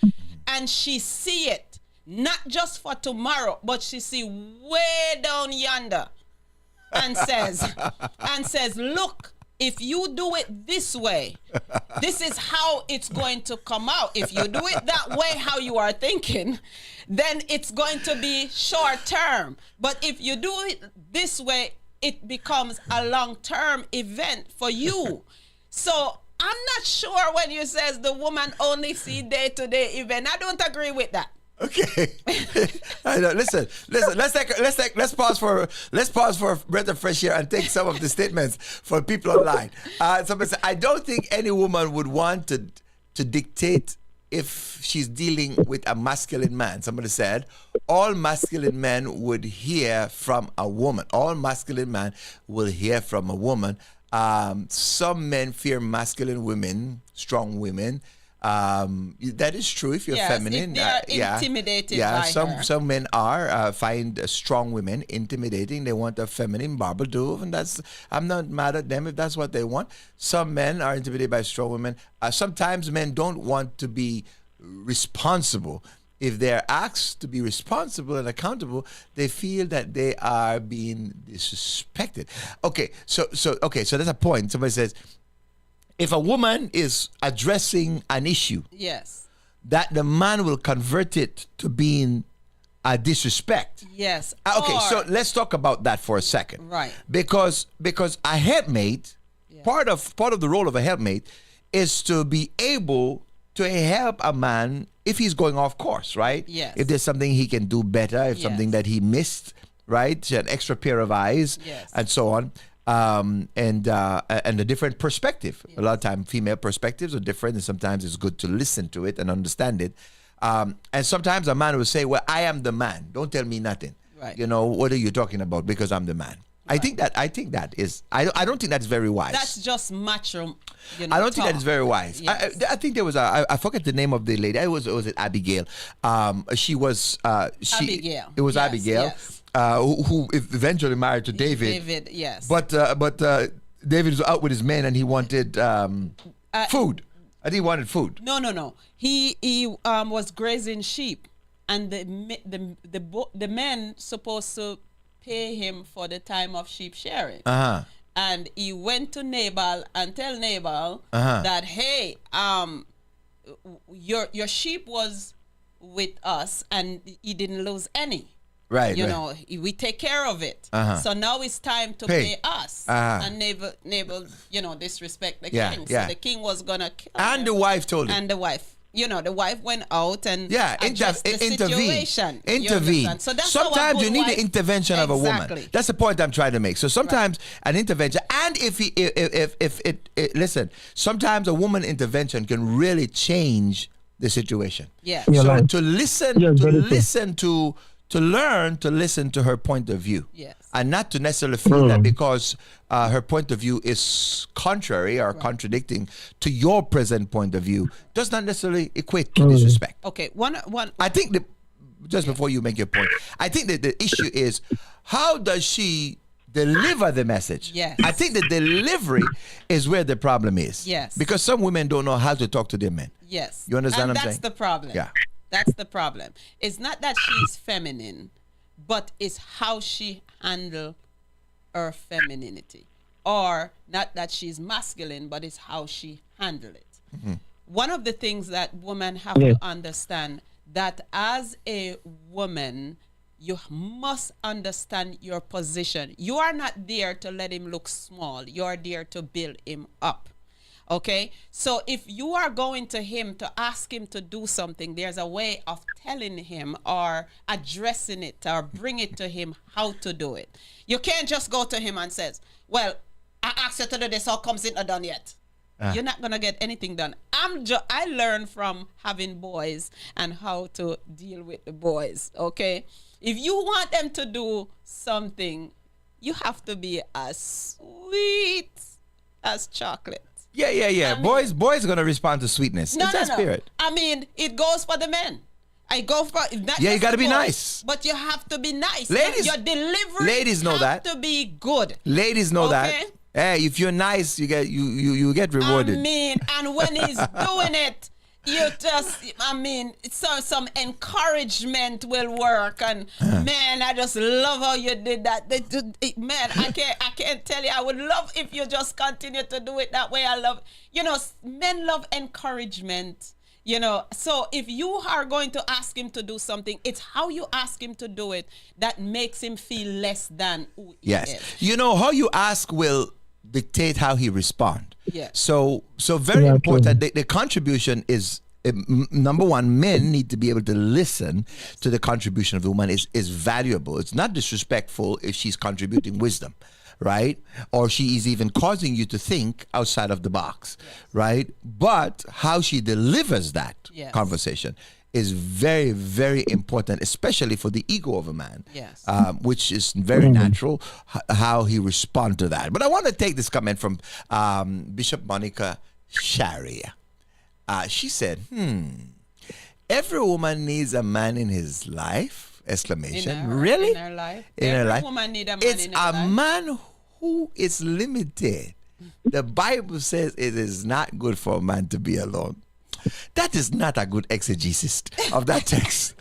And she see it, not just for tomorrow, but she see way down yonder and says, look, if you do it this way, this is how it's going to come out. If you do it that way, how you are thinking, then it's going to be short term. But if you do it this way, it becomes a long term event for you. So I'm not sure when you says the woman only see day-to-day event. I don't agree with that. Okay. I know. Listen. Let's pause for a breath of fresh air and take some of the statements for people online. Somebody said, I don't think any woman would want to dictate if she's dealing with a masculine man. Somebody said, all masculine men would hear from a woman. All masculine men will hear from a woman. Some men fear masculine women, strong women. That is true if you're feminine. If they are intimidated by her. Some men are find strong women intimidating. They want a feminine Barbara Dove, and I'm not mad at them if that's what they want. Some men are intimidated by strong women. Sometimes men don't want to be responsible. If they're asked to be responsible and accountable, they feel that they are being disrespected. Okay, so that's a point. Somebody says, if a woman is addressing an issue, yes, that the man will convert it to being a disrespect. Yes. Okay, so let's talk about that for a second. Right. Because a helpmate, part of the role of a helpmate is to be able to help a man if he's going off course, right? Yes. If there's something he can do better, if something that he missed, right? An extra pair of eyes, and so on. And a different perspective. Yes. A lot of times female perspectives are different, and sometimes it's good to listen to it and understand it. And sometimes a man will say, well, I am the man. Don't tell me nothing. Right. You know, what are you talking about? Because I'm the man. Right. I think that is, I don't think that's very wise. That's just macho, I don't think that is very wise. Yes. I think there was I forget the name of the lady. Was it Abigail? She was Abigail. It was Abigail. Yes. Who eventually married to David. David, yes. But David was out with his men and he wanted food. I think he wanted food. No. He was grazing sheep, and the men supposed to pay him for the time of sheep sharing. And he went to Nabal and tell Nabal that, hey, your sheep was with us and he didn't lose any. Right. You know, we take care of it. So now it's time to pay us. And Nabal, disrespect the king. So the king was gonna kill him. The wife told him. And the wife. The wife went out and addressed the intervene. situation. So that's sometimes you need the intervention of a woman. Exactly. That's the point I'm trying to make. So sometimes an intervention, and if listen, sometimes a woman intervention can really change the situation. Yeah. So to listen, to learn to listen to her point of view. Yes. And not to necessarily feel that because her point of view is contrary or contradicting to your present point of view does not necessarily equate to disrespect. Okay, one. I think before you make your point, I think that the issue is how does she deliver the message? Yes. I think the delivery is where the problem is. Yes. Because some women don't know how to talk to their men. Yes. You understand what I'm saying? That's the problem. Yeah. That's the problem. It's not that she's feminine, but it's how she handle her femininity. Or not that she's masculine, but it's how she handle it. Mm-hmm. One of the things that women have to understand, that as a woman, you must understand your position. You are not there to let him look small. You're there to build him up. Okay, so if you are going to him to ask him to do something, there's a way of telling him or addressing it or bring it to him how to do it. You can't just go to him and says, well, I asked you to do this, how comes it not done yet? You're not going to get anything done. I learned from having boys and how to deal with the boys, okay? If you want them to do something, you have to be as sweet as chocolate. Yeah. I mean, boys are gonna respond to sweetness. It's that spirit. I mean, it goes for the men. I go for not you gotta be boys, nice. But you have to be nice. Ladies, your delivery know that. to be good. Ladies know that. Hey, if you're nice, you get rewarded. I mean, and when he's doing it, you just, so some encouragement will work. And man, I just love how you did that. Man, I can't tell you. I would love if you just continue to do it that way. I love, men love encouragement. So if you are going to ask him to do something, it's how you ask him to do it that makes him feel less than who he is. How you ask will dictate how he respond. Yeah. So very important. The contribution is number one. Men need to be able to listen to the contribution of the woman. Is valuable. It's not disrespectful if she's contributing wisdom, right? Or she is even causing you to think outside of the box, right? But how she delivers that conversation is very, very important, especially for the ego of a man, which is very natural, how he responds to that. But I want to take this comment from Bishop Monica Sharia. She said, every woman needs a man in his life, exclamation. Really? In her life. In her life. Woman need a man it's in her life. a man who is limited. The Bible says it is not good for a man to be alone. That is not a good exegesis of that text.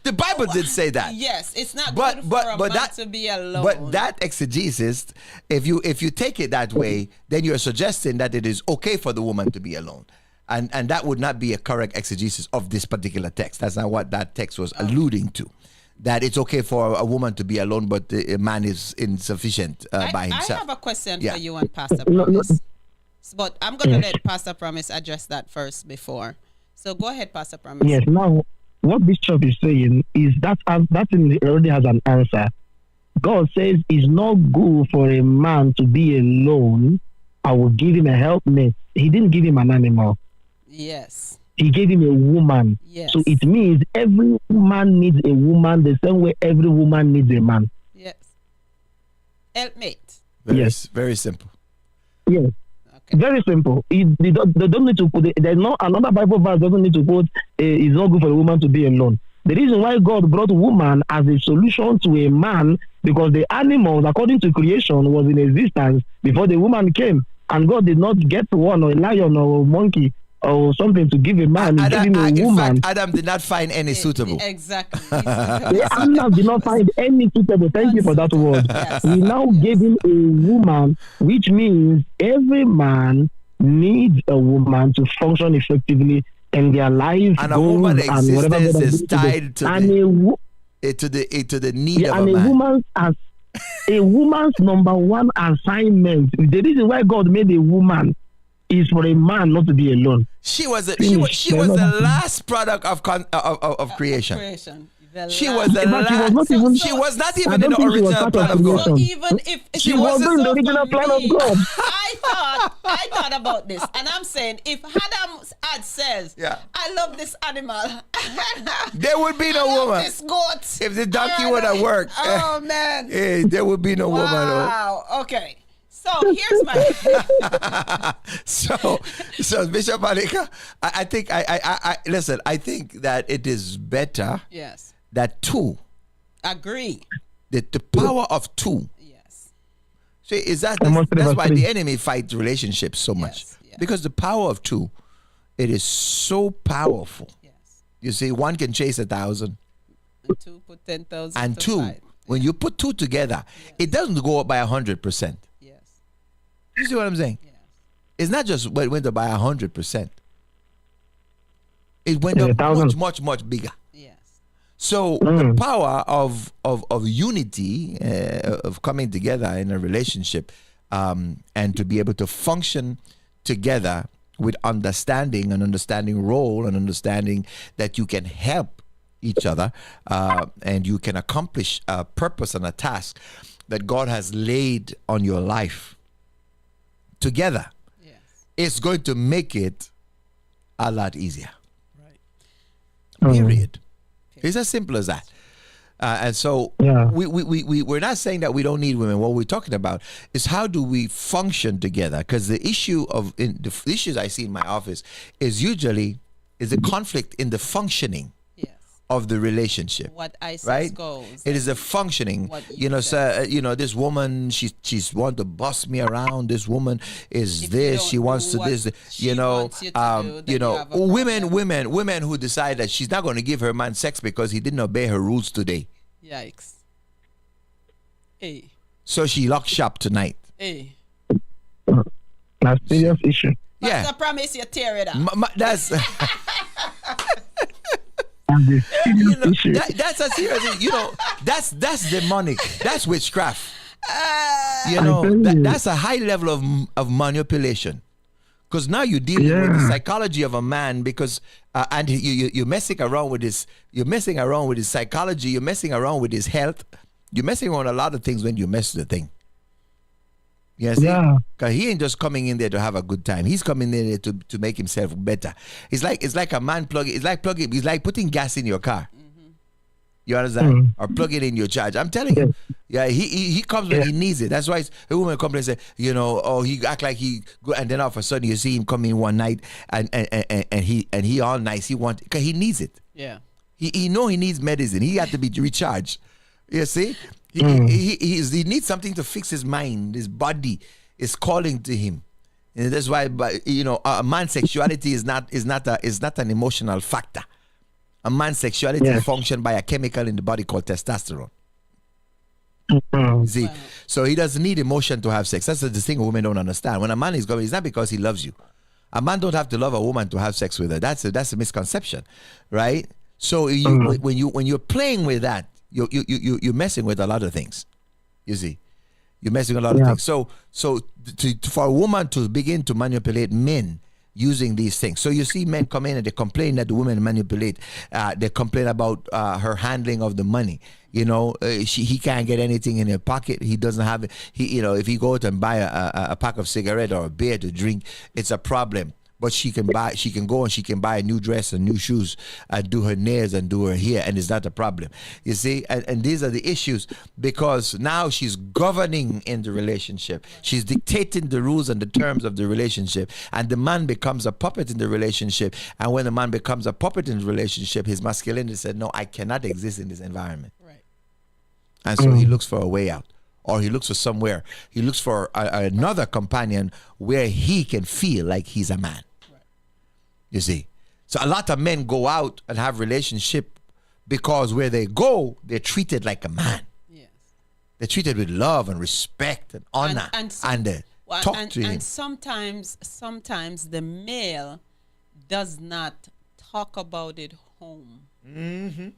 The Bible did say that. Yes, it's not good for a man to be alone. But that exegesis, if you take it that way, then you're suggesting that it is okay for the woman to be alone. And that would not be a correct exegesis of this particular text. That's not what that text was alluding to. That it's okay for a woman to be alone, but a man is insufficient by himself. I have a question for you and Pastor Promise. But I'm going to let Pastor Promise address that first before. So go ahead, Pastor Promise. Yes, now, what Bishop is saying is that already has an answer. God says it's not good for a man to be alone. I will give him a helpmate. He didn't give him an animal. Yes. He gave him a woman. Yes. So it means every man needs a woman the same way every woman needs a man. Yes. Helpmate. Very simple. Yes. Okay. Very simple. They don't need to put. There's no another Bible verse doesn't need to put. It's not good for a woman to be alone. The reason why God brought woman as a solution to a man because the animals, according to creation, was in existence before the woman came, and God did not get one or a lion or a monkey or something to give a man. He gave him a woman. In fact, Adam did not find any suitable. Exactly. Adam did not find any suitable. Thank you for that word. Yes. He now gave him a woman, which means every man needs a woman to function effectively in their life. And a woman's existence is tied to the need of a man. A woman's number one assignment. The reason why God made a woman is for a man not to be alone. She was the last product of creation. She was the last. She was not even in the original plan of God. So even if she wasn't in the original plan of God. I thought about this, and I'm saying if Adam's ad says, "I love this animal," there would be no woman. This goat. If the donkey would have worked, oh man, there would be no woman. Wow. Okay. So here's my so Bishop Monica, I think I listen. I think that it is better. Yes. That two. Agree. The power of two. Yes. See, that's why the enemy fights relationships so much because the power of two, it is so powerful. Yes. You see, one can chase 1,000. And two put 10,000. And two, when you put two together, it doesn't go up by 100%. You see what I'm saying? Yes. It's not just went up by 100%. It went up much bigger. Yes. So the power of unity, of coming together in a relationship, and to be able to function together with understanding role and understanding that you can help each other, and you can accomplish a purpose and a task that God has laid on your life. Together, it's going to make it a lot easier. Right. Period. It's as simple as that. And so we're not saying that we don't need women. What we're talking about is how do we function together? Because the issues I see in my office is usually a conflict in the functioning of the relationship. What I say right? goes. It is a functioning. This woman, she's want to boss me around. This woman is this. She wants to this. Women who decide that she's not going to give her man sex because he didn't obey her rules today. Yikes. Hey. So she locked shop tonight. Hey. That's a serious issue. Pastor Promise you tear it up. That's. That's a serious. That's demonic. That's witchcraft. You know, that's a high level of manipulation. Because now you're dealing with the psychology of a man, because and you're messing around with his, psychology, you're messing around with his health, you're messing around a lot of things when you mess with the thing. Yes, because he ain't just coming in there to have a good time. He's coming in there to make himself better. It's like a man plugging. It's like putting gas in your car. You understand? Or plug it in your charge. I'm telling you. Yeah, he comes when he needs it. That's why a woman comes and say, you know, oh, he act like he go, and then all of a sudden you see him come in one night and he all nice. He want, because he needs it. Yeah. He know he needs medicine. He got to be recharged. You see? He needs something to fix his mind. His body is calling to him. And that's why, you know, a man's sexuality is not an emotional factor. A man's sexuality functions by a chemical in the body called testosterone. See, so he doesn't need emotion to have sex. That's the thing women don't understand. When a man is going, it's not because he loves you. A man don't have to love a woman to have sex with her. That's a misconception, right? So when you're playing with that, you're messing with a lot of things. You see, you're messing with a lot of things. So for a woman to begin to manipulate men using these things. So you see men come in and they complain that the women manipulate. They complain about her handling of the money. You know, he can't get anything in her pocket. He doesn't have it. If he goes and buy a pack of cigarette or a beer to drink, it's a problem. But she can go and she can buy a new dress and new shoes and do her nails and do her hair, and it's not a problem. You see, and these are the issues, because now she's governing in the relationship. She's dictating the rules and the terms of the relationship, and the man becomes a puppet in the relationship. And when the man becomes a puppet in the relationship, his masculinity said, no, I cannot exist in this environment. Right. And so he looks for a way out. Or he looks for somewhere. He looks for another companion where he can feel like he's a man. Right. You see? So a lot of men go out and have relationship because where they go, they're treated like a man. Yes. They're treated with love and respect and honor. And talk to him. And sometimes the male does not talk about it home. Mm-hmm.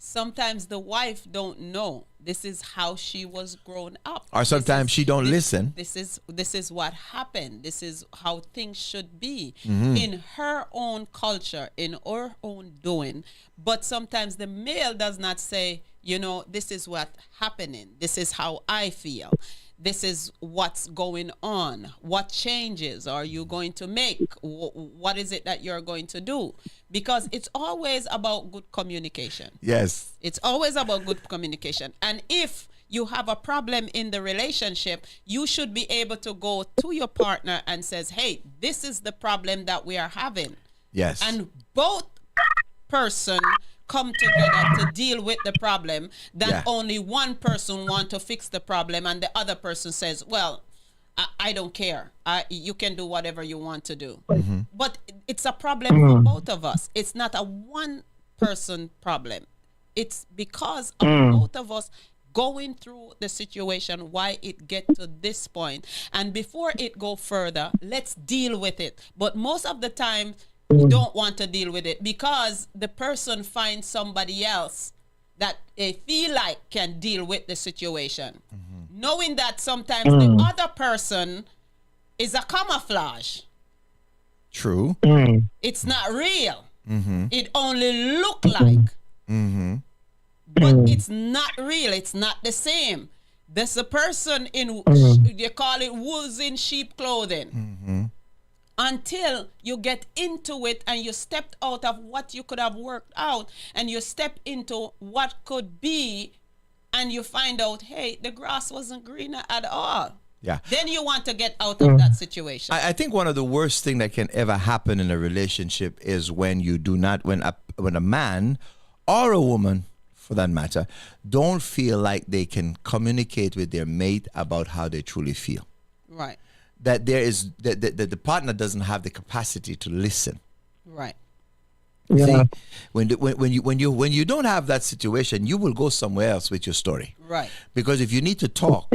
Sometimes the wife don't know this is how she was grown up, or sometimes she don't listen. This is what happened. This is how things should be in her own culture, in her own doing. But sometimes the male does not say, you know, this is what's happening. This is how I feel. This is what's going on. What changes are you going to make? What is it that you're going to do? Because it's always about good communication. Yes. It's always about good communication. And if you have a problem in the relationship, you should be able to go to your partner and says, hey, this is the problem that we are having. Yes. And both person come together to deal with the problem than only one person want to fix the problem and the other person says, well, I don't care. You can do whatever you want to do. Mm-hmm. But it's a problem for both of us. It's not a one person problem. It's because of both of us going through the situation why it get to this point. And before it go further, let's deal with it. But most of the time, you don't want to deal with it because the person finds somebody else that they feel like can deal with the situation. Mm-hmm. Knowing that sometimes the other person is a camouflage. True. It's not real. Mm-hmm. It only look like. Mm-hmm. But it's not real. It's not the same. There's a person in, they call it wolves in sheep clothing. Mm-hmm. Until you get into it and you stepped out of what you could have worked out and you step into what could be and you find out, hey, the grass wasn't greener at all. Yeah. Then you want to get out of that situation. I think one of the worst thing that can ever happen in a relationship is when you do not, when a man or a woman, for that matter, don't feel like they can communicate with their mate about how they truly feel. Right. That there is that the partner doesn't have the capacity to listen. Right. Yeah. See, when you don't have that situation, you will go somewhere else with your story. Right. Because if you need to talk,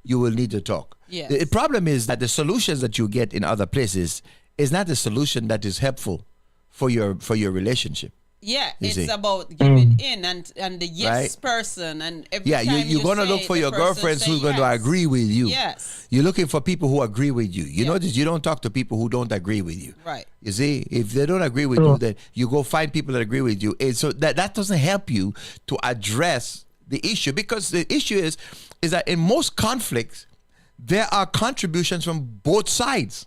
you will need to talk. Yes. The problem is that the solutions that you get in other places is not a solution that is helpful for your relationship. Yeah, You it's see. about giving in and the yes Right. person, and every Yeah, time you're going to say look for the your person girlfriends say who's going to yes. agree with you. Yes. You're looking for people who agree with you. You Yeah. notice you don't talk to people who don't agree with you. Right. You see, if they don't agree with Sure. you, then you go find people that agree with you. And so that doesn't help you to address the issue, because the issue is that in most conflicts, there are contributions from both sides.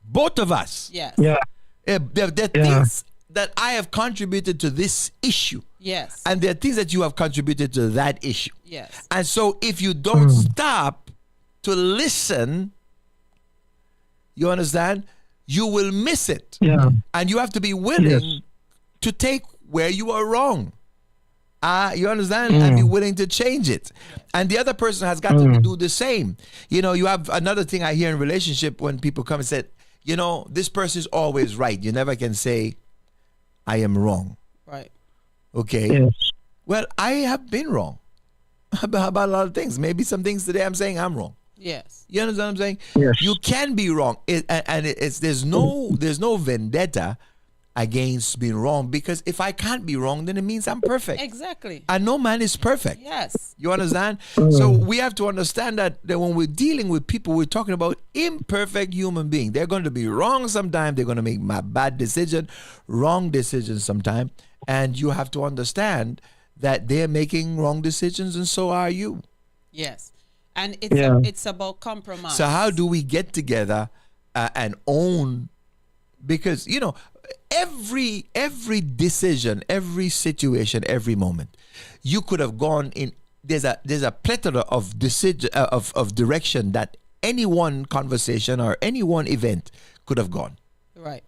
Both of us. Yes. Yeah. There are Yeah. things that I have contributed to this issue. Yes. And there are things that you have contributed to that issue. Yes. And so if you don't stop to listen, you understand, you will miss it. Yeah. And you have to be willing Yes. to take where you are wrong. You understand? And be willing to change it. And the other person has got to do the same. You know, you have another thing I hear in relationship when people come and say, you know, this person is always right. You never can say, I am wrong. Right. Okay. Yes. Well, I have been wrong about a lot of things. Maybe some things today I'm saying I'm wrong. Yes. You understand what I'm saying? Yes. You can be wrong, there's no vendetta against being wrong, because if I can't be wrong, then it means I'm perfect, Exactly. and no man is perfect. Yes. You understand? So we have to understand that when we're dealing with people, we're talking about imperfect human beings. They're going to be wrong sometimes. They're going to make my bad decision, wrong decisions sometimes, and you have to understand that they're making wrong decisions, and so are you. Yes. And it's Yeah. it's about compromise. So how do we get together and own? Because you know, every decision, every situation, every moment, you could have gone in. There's a plethora of decision of direction that any one conversation or any one event could have gone. Right.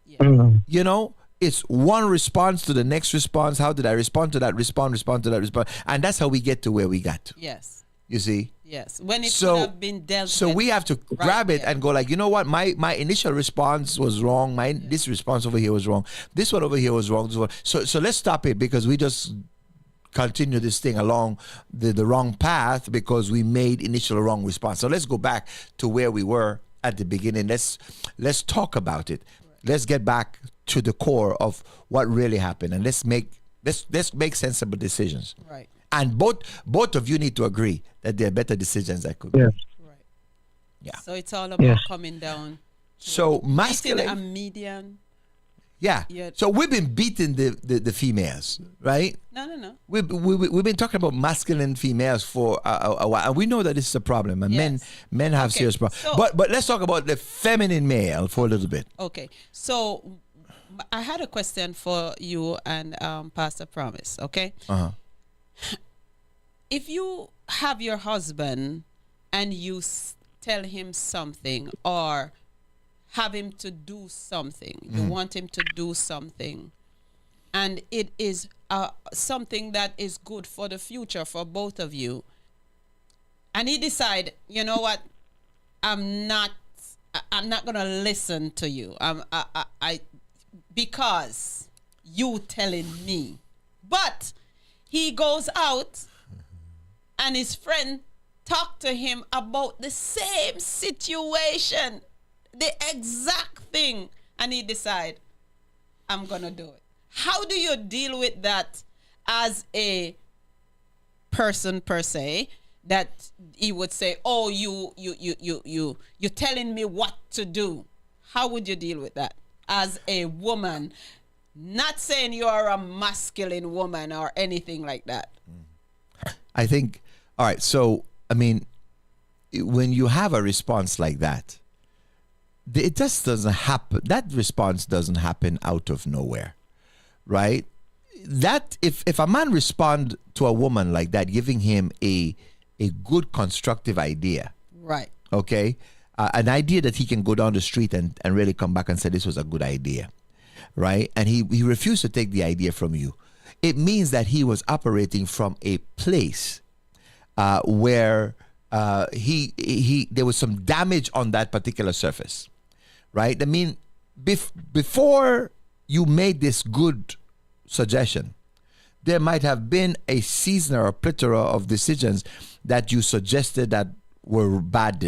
You know, it's one response to the next response. How did I respond to that? Respond to that. Respond, and that's how we get to where we got to. Yes. You see. Yes. When it So- could have been dealt So with. we have to right grab it there. and go like, you know what? My initial response was wrong. This response over here was wrong. This one over here was wrong. So let's stop it, because we just continue this thing along the wrong path because we made initial wrong response. So let's go back to where we were at the beginning. Let's talk about it. Let's get back to the core of what really happened, and let's make sensible decisions. Right. And both of you need to agree that there are better decisions that could be. Yes. Right. Yeah. So it's all about Yes. coming down. So Meeting masculine, a median. yeah. Yeah. So we've been beating the females, right? No. We've been talking about masculine females for a while, and we know that this is a problem, and Yes. men have Okay, serious problems. so- But let's talk about the feminine male for a little bit. Okay. So I had a question for you and Pastor Promise. Okay. If you have your husband and you tell him something, or have him to do something, you want him to do something, and it is something that is good for the future for both of you, and he decide, you know what, I'm not gonna listen to you. I because you telling me, but he goes out and his friend talk to him about the same situation, the exact thing, and he decide, I'm gonna do it. How do you deal with that as a person per se, that he would say, oh, you're telling me what to do? How would you deal with that as a woman? Not saying you are a masculine woman or anything like that. I think, all right, so, I mean, when you have a response like that, it just doesn't happen. That response doesn't happen out of nowhere, right? That if a man respond to a woman like that, giving him a good constructive idea, Right. okay, an idea that he can go down the street and really come back and say this was a good idea, right? And he refused to take the idea from you. It means that he was operating from a place where there was some damage on that particular surface, right? I mean, before you made this good suggestion, there might have been a season or a plethora of decisions that you suggested that were bad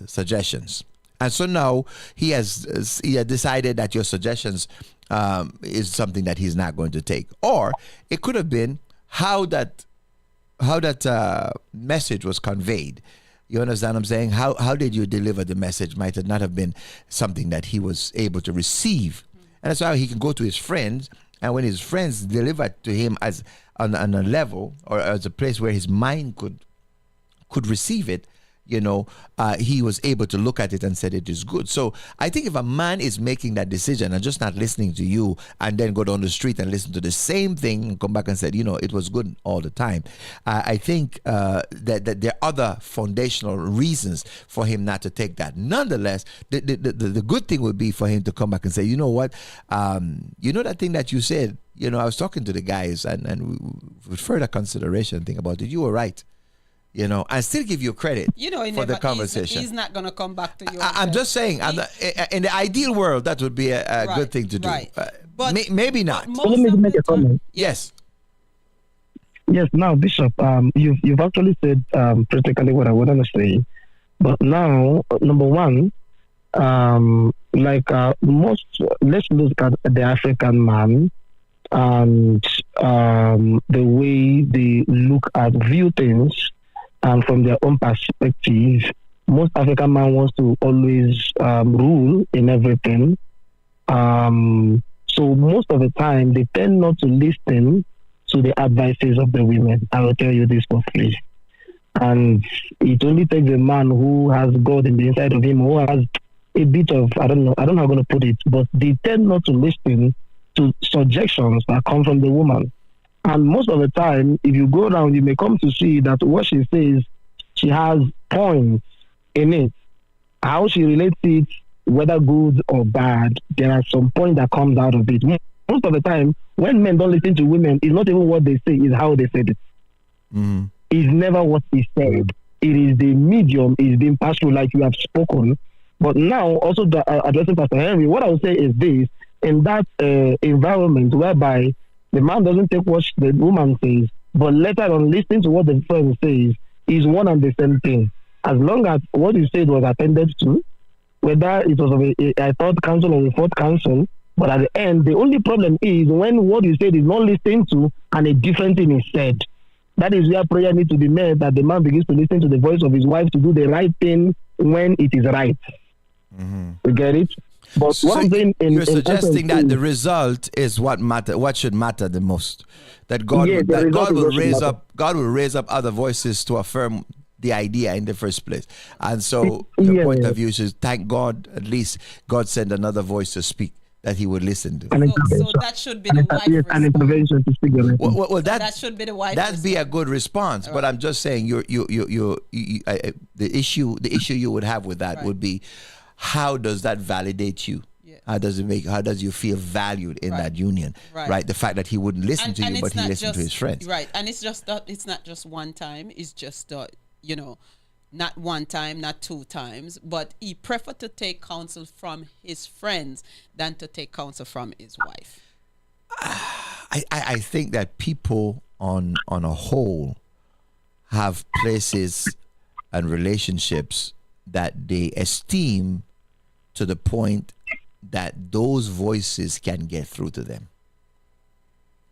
suggestions And so now he has decided that your suggestions is something that he's not going to take. Or it could have been how that message was conveyed. You understand what I'm saying? How did you deliver the message might not have been something that he was able to receive. And that's how he can go to his friends, and when his friends deliver it to him as on a level or as a place where his mind could receive it, he was able to look at it and said it is good. So I think if a man is making that decision and just not listening to you and then go down the street and listen to the same thing and come back and said, it was good all the time, I think that there are other foundational reasons for him not to take that. Nonetheless, the good thing would be for him to come back and say, you know what, that thing that you said, I was talking to the guys and with further consideration, think about it, you were right. I still give you credit for the conversation. He's not going to come back to you. I'm just saying, in the ideal world, that would be a good thing to do. Right. But maybe not. Let me make a comment. Yes. Yes. Now, Bishop, you've actually said practically what I wanted to say. But now, number one, let's look at the African man and the way they view things. And from their own perspective, most African man wants to always rule in everything. So most of the time, they tend not to listen to the advices of the women. I will tell you this for free. And it only takes a man who has God in the inside of him, who has a bit of, I don't know how I'm going to put it, but they tend not to listen to suggestions that come from the woman. And most of the time, if you go around, you may come to see that what she says, she has points in it. How she relates it, whether good or bad, there are some points that comes out of it. Most of the time, when men don't listen to women, it's not even what they say, it's how they said it. Mm-hmm. It's never what is said. It is the medium is being passed through like you have spoken. But now, also addressing Pastor Henry, what I would say is this, in that environment whereby the man doesn't take what the woman says, but later on listening to what the friend says is one and the same thing. As long as what you said was attended to, whether it was of a third counsel or a fourth counsel, but at the end, the only problem is when what you said is not listened to and a different thing is said. That is where prayer needs to be made, that the man begins to listen to the voice of his wife to do the right thing when it is right. Mm-hmm. You get it? But so you're suggesting that the result is what should matter the most. That God will raise up other voices to affirm the idea in the first place. And so the point of view is thank God, at least God sent another voice to speak that he would listen to. So that should be the wife an intervention to speak. Well, that should be the wife. That'd be a good response. Right. But I'm just saying the issue you would have with that would be, how does that validate you? Yes. How does you feel valued in that union? Right. The fact that he wouldn't listen to you, but he listened to his friends. Right. And it's just that it's not just one time. It's just not one time, not two times, but he preferred to take counsel from his friends than to take counsel from his wife. I think that people on a whole have places and relationships that they esteem to the point that those voices can get through to them.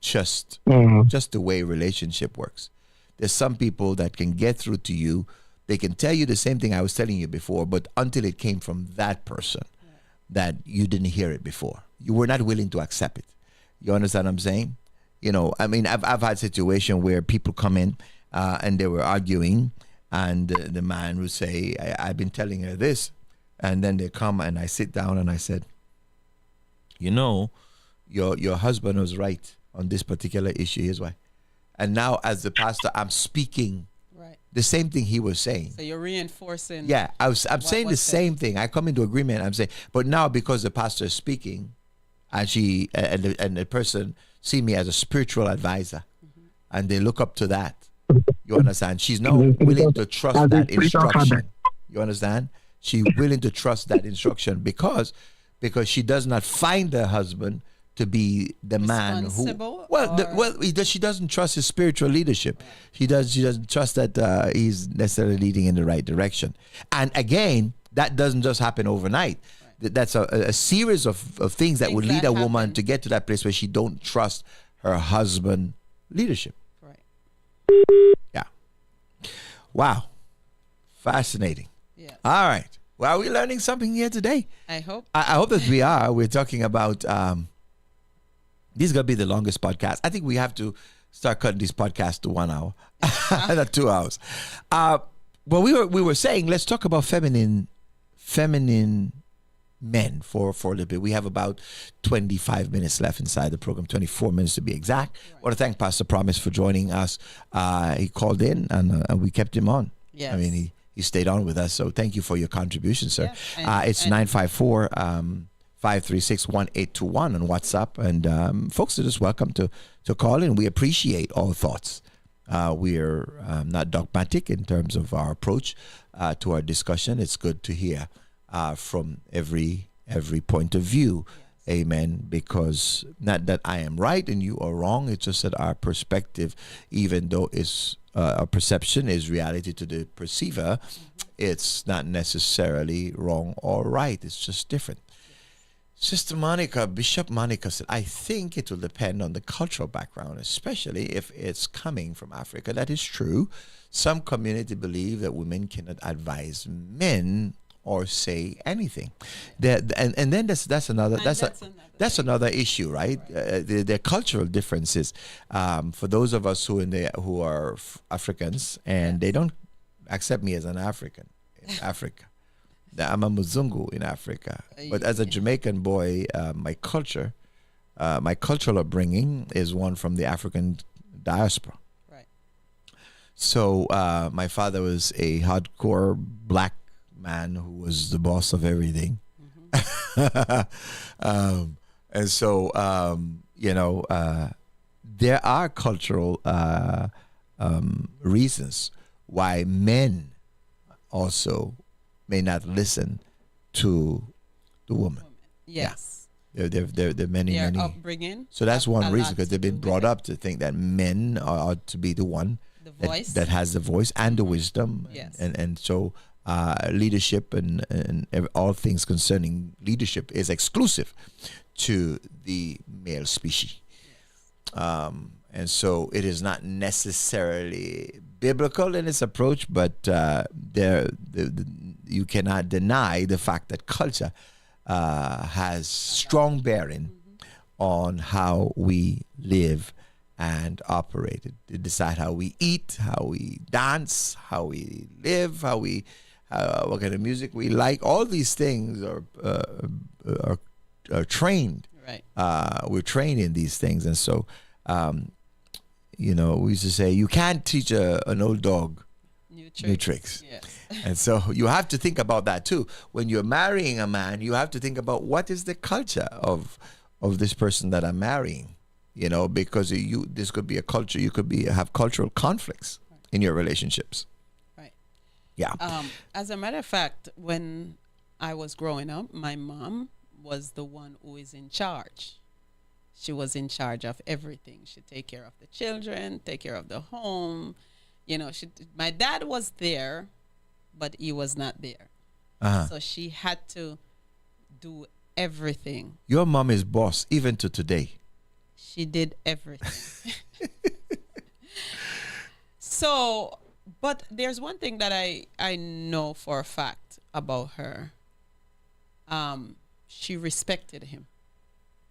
Just the way relationship works. There's some people that can get through to you. They can tell you the same thing I was telling you before, but until it came from that person, that you didn't hear it before. You were not willing to accept it. You understand what I'm saying? I've had situations where people come in and they were arguing, and the man would say, I've been telling her this. And then they come and I sit down and I said, your husband was right on this particular issue. Here's why. And now as the pastor, I'm speaking the same thing he was saying. So you're reinforcing. Yeah, I'm saying the same thing. I come into agreement. I'm saying, but now because the pastor is speaking, and and the person see me as a spiritual advisor, and they look up to that. You understand? She's now willing to trust that instruction. You understand? She's willing to trust that instruction because she does not find her husband to be the man who she doesn't trust his spiritual leadership. She doesn't trust that he's necessarily leading in the right direction. And again, that doesn't just happen overnight. That's a series of things that would lead a woman to get to that place where she don't trust her husband leadership. Right. Yeah. Wow. Fascinating. Yes. All right. Well, we're learning something here today. I hope. I hope that we are. We're talking about this is gonna be the longest podcast. I think we have to start cutting this podcast to 1 hour, not 2 hours. Well, we were saying let's talk about feminine men for a little bit. We have about 25 minutes left inside the program, 24 minutes to be exact. Right. I want to thank Pastor Promise for joining us. He called in and we kept him on. Yes. I mean, he stayed on with us. So thank you for your contribution, sir. Yeah. It's 954 536 1821 on WhatsApp. And folks are just welcome to call in. We appreciate all thoughts. We're not dogmatic in terms of our approach to our discussion. It's good to hear from every point of view. Yes. Amen. Because not that I am right and you are wrong. It's just that our perspective, even though it's our perception is reality to the perceiver, it's not necessarily wrong or right. It's just different. Sister Monica, Bishop Monica said, I think it will depend on the cultural background, especially if it's coming from Africa. That is true. Some community believe that women cannot advise men or say anything. And then that's another issue, right? The cultural differences. For those of us who are Africans and they don't accept me as an African in Africa. I'm a Muzungu in Africa, but as a Jamaican boy, my cultural upbringing is one from the African diaspora. Right. So my father was a hardcore black man who was the boss of everything. Mm-hmm. And so, there are cultural reasons why men also may not listen to the woman. Yes. Yeah. There are many upbringing. So that's one reason, because they've been brought up to think that men are to be the one that has the voice and the wisdom. Yes. And so leadership and all things concerning leadership is exclusive to the male species. Yes. And so it is not necessarily biblical in its approach, but you cannot deny the fact that culture has strong bearing on how we live and operate. It decide how we eat, how we dance, how we live, what kind of music we like. All these things are trained. Right. We're trained in these things, and so we used to say you can't teach an old dog new tricks. Yes. And so you have to think about that too. When you're marrying a man, you have to think about what is the culture of this person that I'm marrying. Because this could be a culture. You could have cultural conflicts in your relationships. Right. Yeah. As a matter of fact, when I was growing up, my mom was the one who is in charge. She was in charge of everything. She'd take care of the children, take care of the home. My dad was there, but he was not there. Uh-huh. So she had to do everything. Your mom is boss even to today. She did everything. So, but there's one thing that I know for a fact about her. She respected him.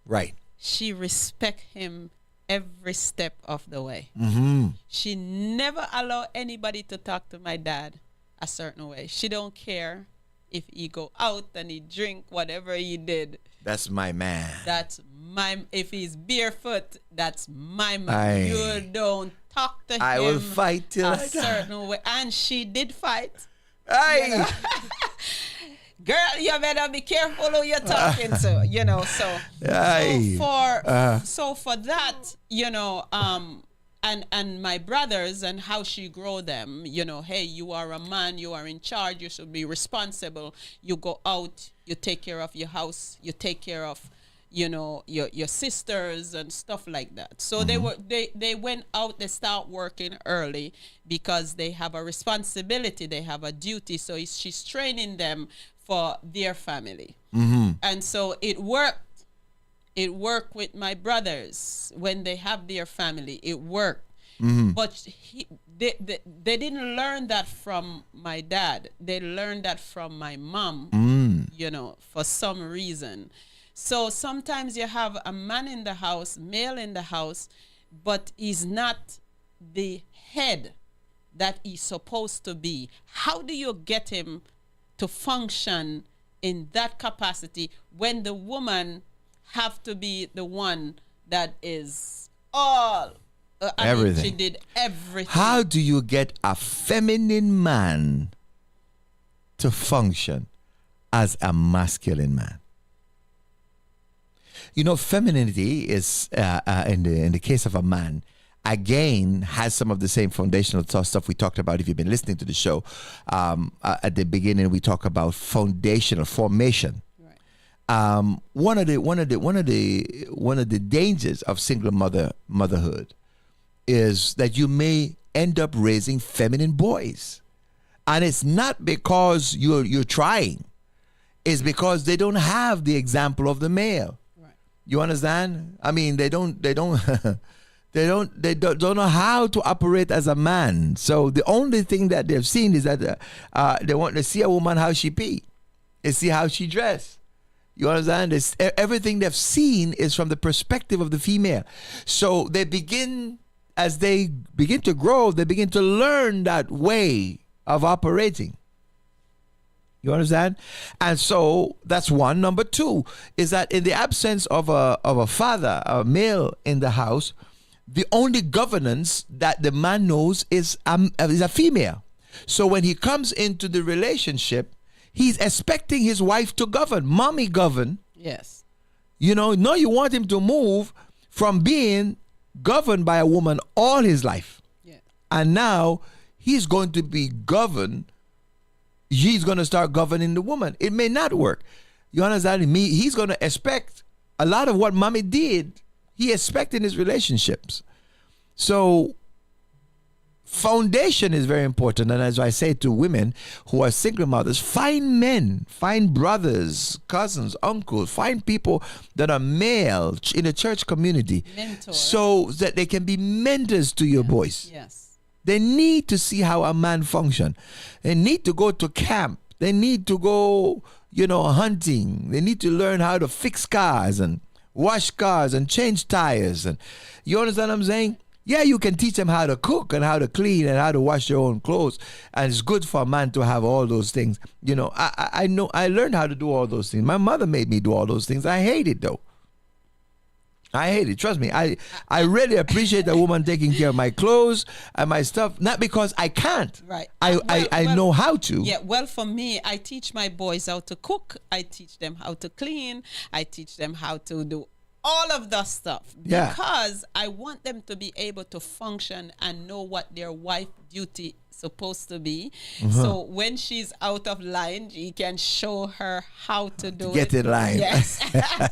Right. She respect him every step of the way. Mm-hmm. She never allowed anybody to talk to my dad a certain way. She don't care if he go out and he drink whatever he did. That's my man. If he's barefoot, that's my man. You don't talk to him. I will fight till a certain way. And she did fight. Hey. Girl, you better be careful who you're talking to, So for that, and my brothers and how she grow them, hey, you are a man, you are in charge, you should be responsible. You go out, you take care of your house, you take care of, your sisters and stuff like that. So they went out, they start working early because they have a responsibility, they have a duty. So she's training them for their family. And so it worked. It worked with my brothers when they have their family. It worked. But they didn't learn that from my dad. They learned that from my mom, for some reason. So sometimes you have a man in the house, male in the house, but he's not the head that he's supposed to be. How do you get him to function in that capacity when the woman have to be the one that is all everything? She did everything. How do you get a feminine man to function as a masculine man? Femininity is in the case of a man, again, has some of the same foundational stuff we talked about. If you've been listening to the show, at the beginning we talk about foundational formation. One of the dangers of single motherhood is that you may end up raising feminine boys, and it's not because you're trying; it's because they don't have the example of the male. You understand? I mean, they don't they don't know how to operate as a man. So the only thing that they've seen is that they want to see a woman how she pee, they see how she dress. You understand? Everything they've seen is from the perspective of the female. So as they begin to grow, they begin to learn that way of operating. You understand? And so that's one. Number two is that in the absence of a father, a male in the house, the only governance that the man knows is a female. So when he comes into the relationship, he's expecting his wife to govern. Mommy govern. Yes. You want him to move from being governed by a woman all his life. Yeah. And now he's going to be governed. He's going to start governing the woman. It may not work. You understand me? He's going to expect a lot of what mommy did. He expects in his relationships. So foundation is very important. And as I say to women who are single mothers, find men, find brothers, cousins, uncles, find people that are male in a church community. Mentors. So that they can be mentors to your boys. Yes. They need to see how a man function. They need to go to camp. They need to go, hunting. They need to learn how to fix cars and wash cars and change tires. And you understand what I'm saying? Yeah, you can teach them how to cook and how to clean and how to wash their own clothes. And it's good for a man to have all those things. I know I learned how to do all those things. My mother made me do all those things. I hate it though. I hate it. Trust me. I really appreciate a woman taking care of my clothes and my stuff. Not because I can't. Right. I know how to. Yeah. Well, for me, I teach my boys how to cook. I teach them how to clean. I teach them how to do all of the stuff. Yeah. Because I want them to be able to function and know what their wife duty supposed to be. So when she's out of line, he can show her how to do it. Get in line. Yes.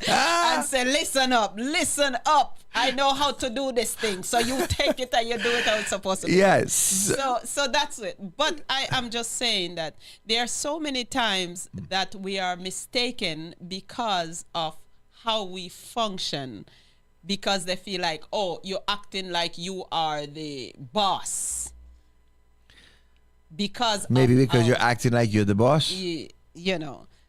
And say, listen up. I know how to do this thing. So you take it and you do it how it's supposed to be. Yes. So that's it. But I'm just saying that there are so many times that we are mistaken because of how we function, because they feel like, oh, you're acting like you are the boss. Because you're acting like you're the boss.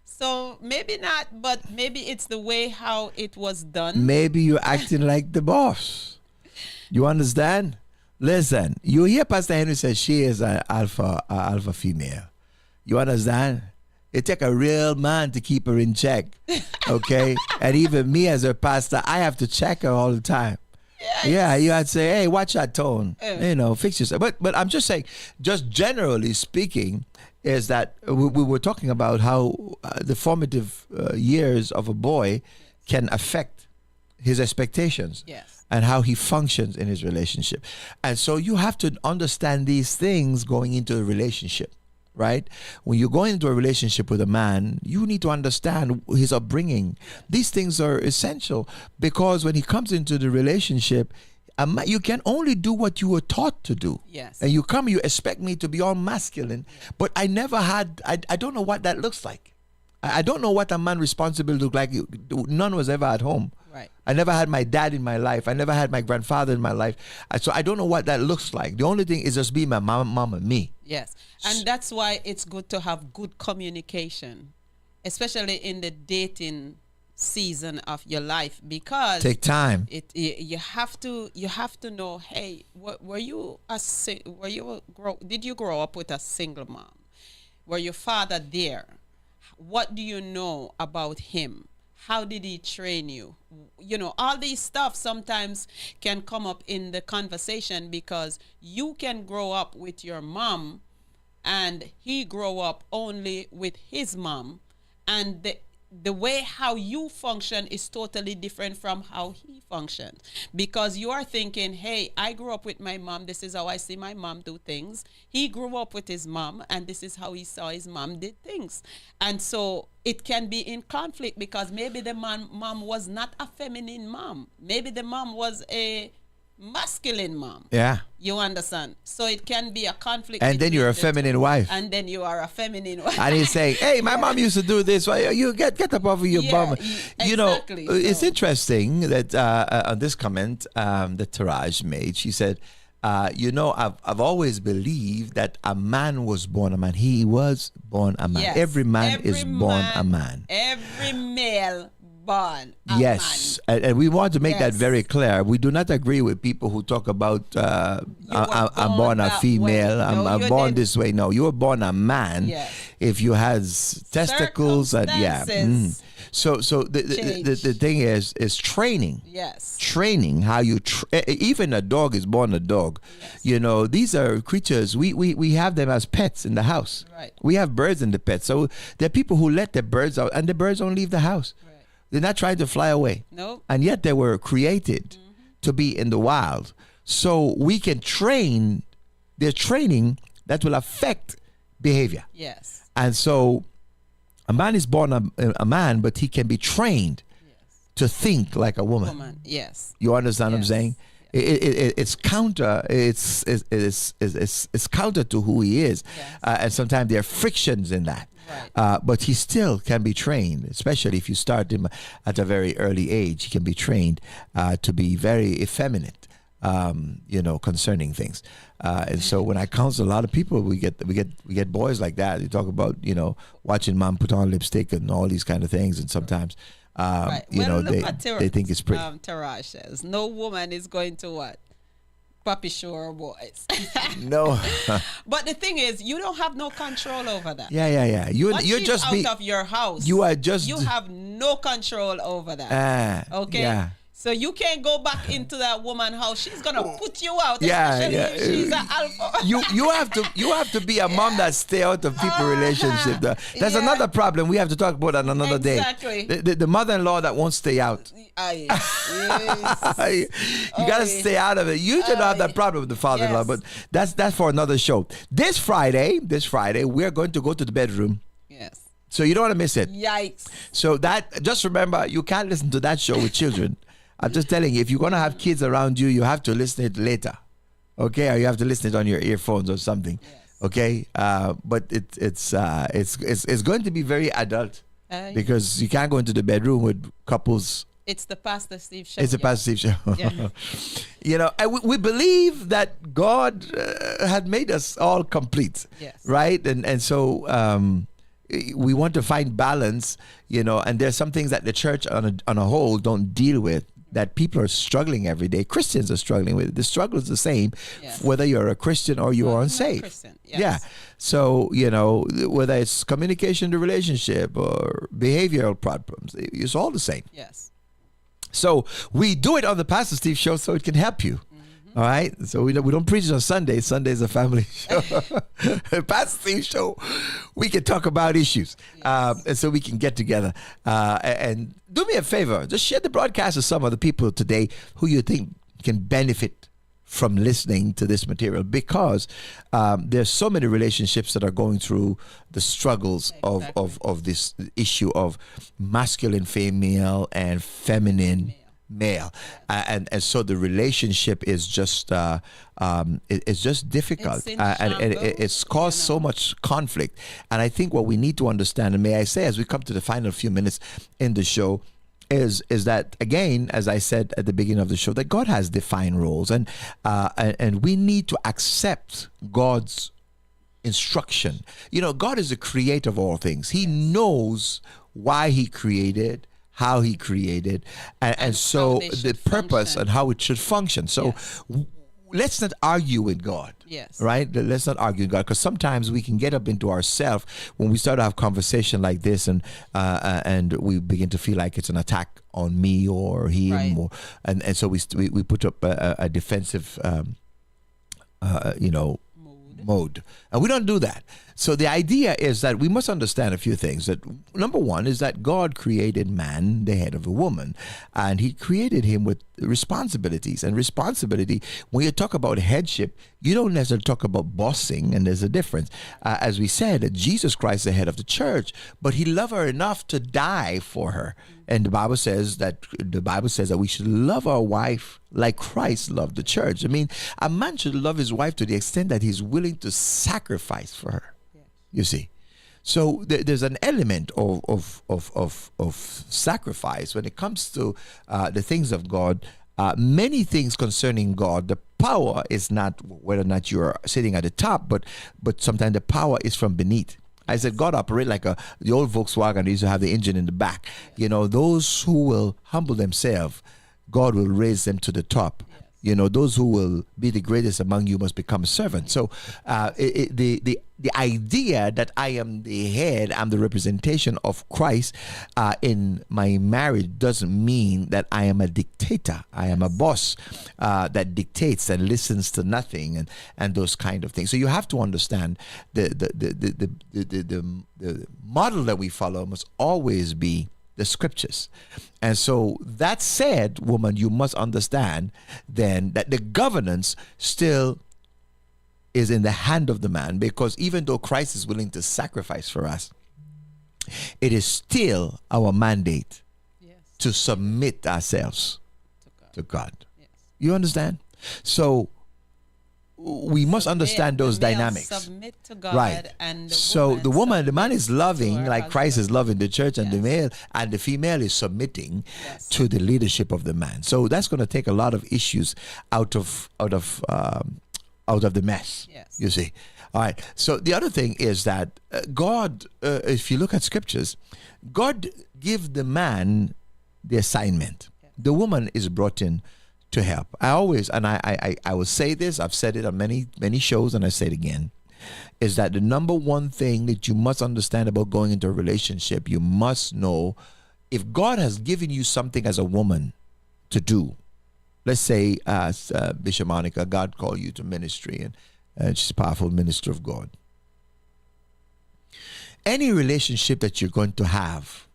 So maybe not, but maybe it's the way how it was done. Maybe you're acting like the boss. You understand? Listen, you hear Pastor Henry say she is an alpha female. You understand? It take a real man to keep her in check. Okay? And even me as her pastor, I have to check her all the time. Yes. Yeah, you had to say, hey, watch that tone. Fix yourself. But I'm just saying, just generally speaking, is that we were talking about how the formative years of a boy can affect his expectations. Yes. And how he functions in his relationship. And so you have to understand these things going into a relationship. right? When you go into a relationship with a man, you need to understand his upbringing. These things are essential because when he comes into the relationship, you can only do what you were taught to do. Yes. And you expect me to be all masculine, but I never had, I don't know what that looks like. I don't know what a man responsible look like. None was ever at home. Right. I never had my dad in my life. I never had my grandfather in my life. So I don't know what that looks like. The only thing is just be my mom and me. Yes. And that's why it's good to have good communication, especially in the dating season of your life, because take time. You have to know, hey, did you grow up with a single mom? Were your father there? What do you know about him? How did he train you? You know, all these stuff sometimes can come up in the conversation, because you can grow up with your mom and he grow up only with his mom, and the way how you function is totally different from how he functions, because you are thinking, hey, I grew up with my mom, this is how I see my mom do things. He grew up with his mom and this is how he saw his mom did things. And so it can be in conflict, because maybe the mom was not a feminine mom, maybe the mom was a masculine mom. Yeah. You understand? So it can be a conflict. And then you're a feminine wife. And then you are a feminine wife. And he's saying, hey, my mom used to do this. Why you get up off of your bum. You know, it's interesting that on this comment that Taraj made, she said, you know, I've always believed that a man was born a man. He was born a man. Yes. Every man is born a man. Every male born a yes, man. and we want to make that very clear. We do not agree with people who talk about I'm born a female, I'm born this way. No, you were born a man. Yes. If you has testicles and So the thing is training. Yes. Training how you even a dog is born a dog. Yes. You know, these are creatures we have them as pets in the house. Right. We have birds in the pets. So there are people who let their birds out and the birds don't leave the house. Right. They're not trying to fly away. No. And yet they were created to be in the wild. So we can train their training that will affect behavior. Yes. And so a man is born a man, but he can be trained to think like a woman. Yes. You understand what I'm saying? Yes. It's counter. It's counter to who he is, and sometimes there are frictions in that. Right. But he still can be trained, especially if you start him at a very early age. He can be trained to be very effeminate, you know, concerning things. And so when I counsel a lot of people, we get boys like that. You talk about, you know, watching mom put on lipstick and all these kind of things, and sometimes you know, they think it's pretty. Taraj says no woman is going to what? Puppy show boys. No. But the thing is, you don't have no control over that. Yeah. You're just out of your house. You are just. You have no control over that. Okay. Yeah. So you can't go back into that woman's house. She's gonna put you out. Especially if she's an alpha. you have to be a mom that stay out of people relationship. That's another problem we have to talk about on another day. Exactly. The mother-in-law that won't stay out. Yes. You gotta stay out of it. You should have that problem with the father-in-law, but that's for another show. This Friday, we're going to go to the bedroom. Yes. So you don't want to miss it. Yikes. So that, just remember, you can't listen to that show with children. I'm just telling you, if you're going to have kids around you, you have to listen it later. Okay? Or you have to listen it on your earphones or something. Yes. Okay? But it's going to be very adult. Because you can't go into the bedroom with couples. It's the Pastor Steve show. It's the Pastor Steve show. Yeah. You know, we believe that God had made us all complete. Yes. Right? And so we want to find balance, you know, and there's some things that the church on a whole don't deal with, that people are struggling every day. Christians are struggling with it. The struggle is the same, whether you're a Christian or you are unsaved. Yes. Yeah. So, you know, whether it's communication, the relationship, or behavioral problems, it's all the same. Yes. So we do it on the Pastor Steve show so it can help you. All right, so we don't preach on Sunday. Sunday's a family show. Pastor Steve show, we can talk about issues, and so we can get together. And do me a favor, just share the broadcast with some other people today who you think can benefit from listening to this material, because there's so many relationships that are going through the struggles of this issue of masculine female and feminine male, and so the relationship is just it's just difficult, and it's caused so much conflict. And I think what we need to understand, and may I say, as we come to the final few minutes in the show, is that, again, as I said at the beginning of the show, that God has defined roles, and we need to accept God's instruction. You know, God is the creator of all things. He knows why he created, how he created, and so the purpose and how it should function. So let's not argue with God. Yes. Right? Let's not argue with God, because sometimes we can get up into ourselves when we start to have conversation like this, and we begin to feel like it's an attack on me or him, right. and so we put up a defensive mode. And we don't do that. So the idea is that we must understand a few things. That number one is that God created man, the head of a woman, and he created him with responsibilities. And responsibility, when you talk about headship, you don't necessarily talk about bossing, and there's a difference. As we said, that Jesus Christ is the head of the church, but he loved her enough to die for her. And the Bible says that we should love our wife like Christ loved the church. I mean, a man should love his wife to the extent that he's willing to sacrifice for her. You see, so there's an element of sacrifice when it comes to the things of God. Many things concerning God, the power is not whether or not you're sitting at the top, but sometimes the power is from beneath. I said God operate like the old Volkswagen. They used to have the engine in the back. You know, those who will humble themselves, God will raise them to the top. You know, those who will be the greatest among you must become servants. So the idea that I am the head, I'm the representation of Christ in my marriage doesn't mean that I am a dictator. I am a boss that dictates and listens to nothing and those kind of things. So you have to understand the model that we follow must always be the scriptures. And so that said, woman, you must understand then that the governance still is in the hand of the man, because even though Christ is willing to sacrifice for us, it is still our mandate to submit ourselves to God. Yes. You understand? So we must understand those dynamics. Submit to God, right? And the man is loving like Christ is loving the church, and the male and the female is submitting to the leadership of the man. So that's going to take a lot of issues out of the mess. Yes. You see. All right. So the other thing is that God, if you look at scriptures, God give the man the assignment. The woman is brought in to help. I will say this, I've said it on many shows, and I say it again, is that the number one thing that you must understand about going into a relationship, you must know if God has given you something as a woman to do. Let's say Bishop Monica, God called you to ministry, and she's a powerful minister of God. Any relationship that you're going to have,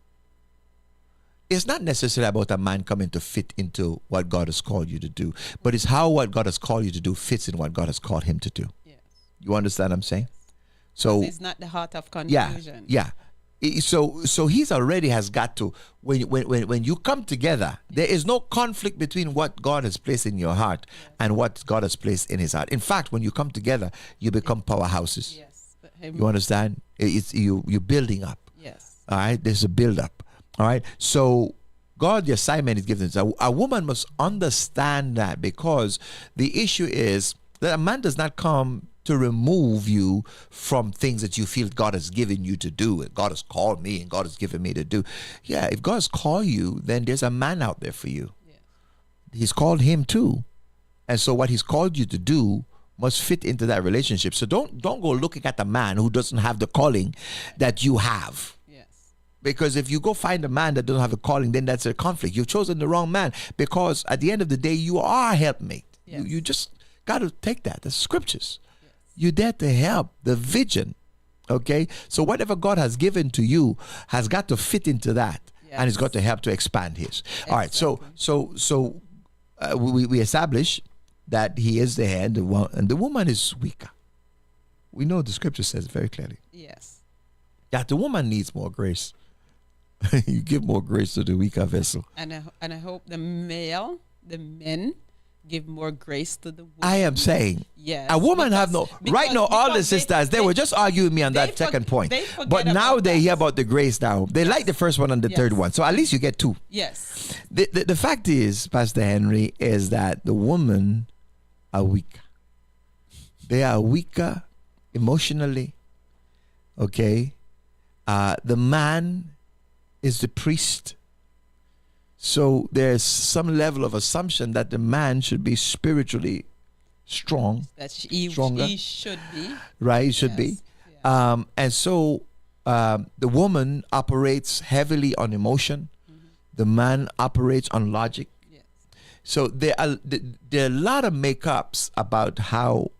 it's not necessarily about a man coming to fit into what God has called you to do, but it's how what God has called you to do fits in what God has called him to do. Yes. You understand what I'm saying? So it's not the heart of confusion. Yeah. So he's already has got to, when you come together, there is no conflict between what God has placed in your heart and what God has placed in his heart. In fact, when you come together, you become powerhouses. Yes. You understand? You're building up. Yes. All right. There's a build up. All right. So God, the assignment is given. So a woman must understand that, because the issue is that a man does not come to remove you from things that you feel God has given you to do. And God has called me and God has given me to do. Yeah, if God has called you, then there's a man out there for you. Yes. He's called him too. And so what he's called you to do must fit into that relationship. So don't go looking at a man who doesn't have the calling that you have. Because if you go find a man that doesn't have a calling, then that's a conflict. You've chosen the wrong man, because at the end of the day, you are a helpmate. Yes. You just got to take that. The scriptures. Yes. You're there to help the vision. Okay? So whatever God has given to you has got to fit into that. Yes. And it's got to help to expand his. Exactly. All right. So we establish that he is the head, and the woman is weaker. We know the scripture says very clearly. Yes. That the woman needs more grace. You give more grace to the weaker vessel. And I hope the men, give more grace to the woman. I am saying, yes, a woman have no right now. All the sisters they were just arguing me on that second point, but now they hear about the grace. Now they like the first one and the third one, so at least you get two. Yes. The fact is, Pastor Henry, is that the women are weaker. They are weaker emotionally. Okay, the man is the priest. So there's some level of assumption that the man should be spiritually strong. Stronger. He should be. Right, he should be. Yes. And so the woman operates heavily on emotion. Mm-hmm. The man operates on logic. Yes. So there are a lot of makeups about how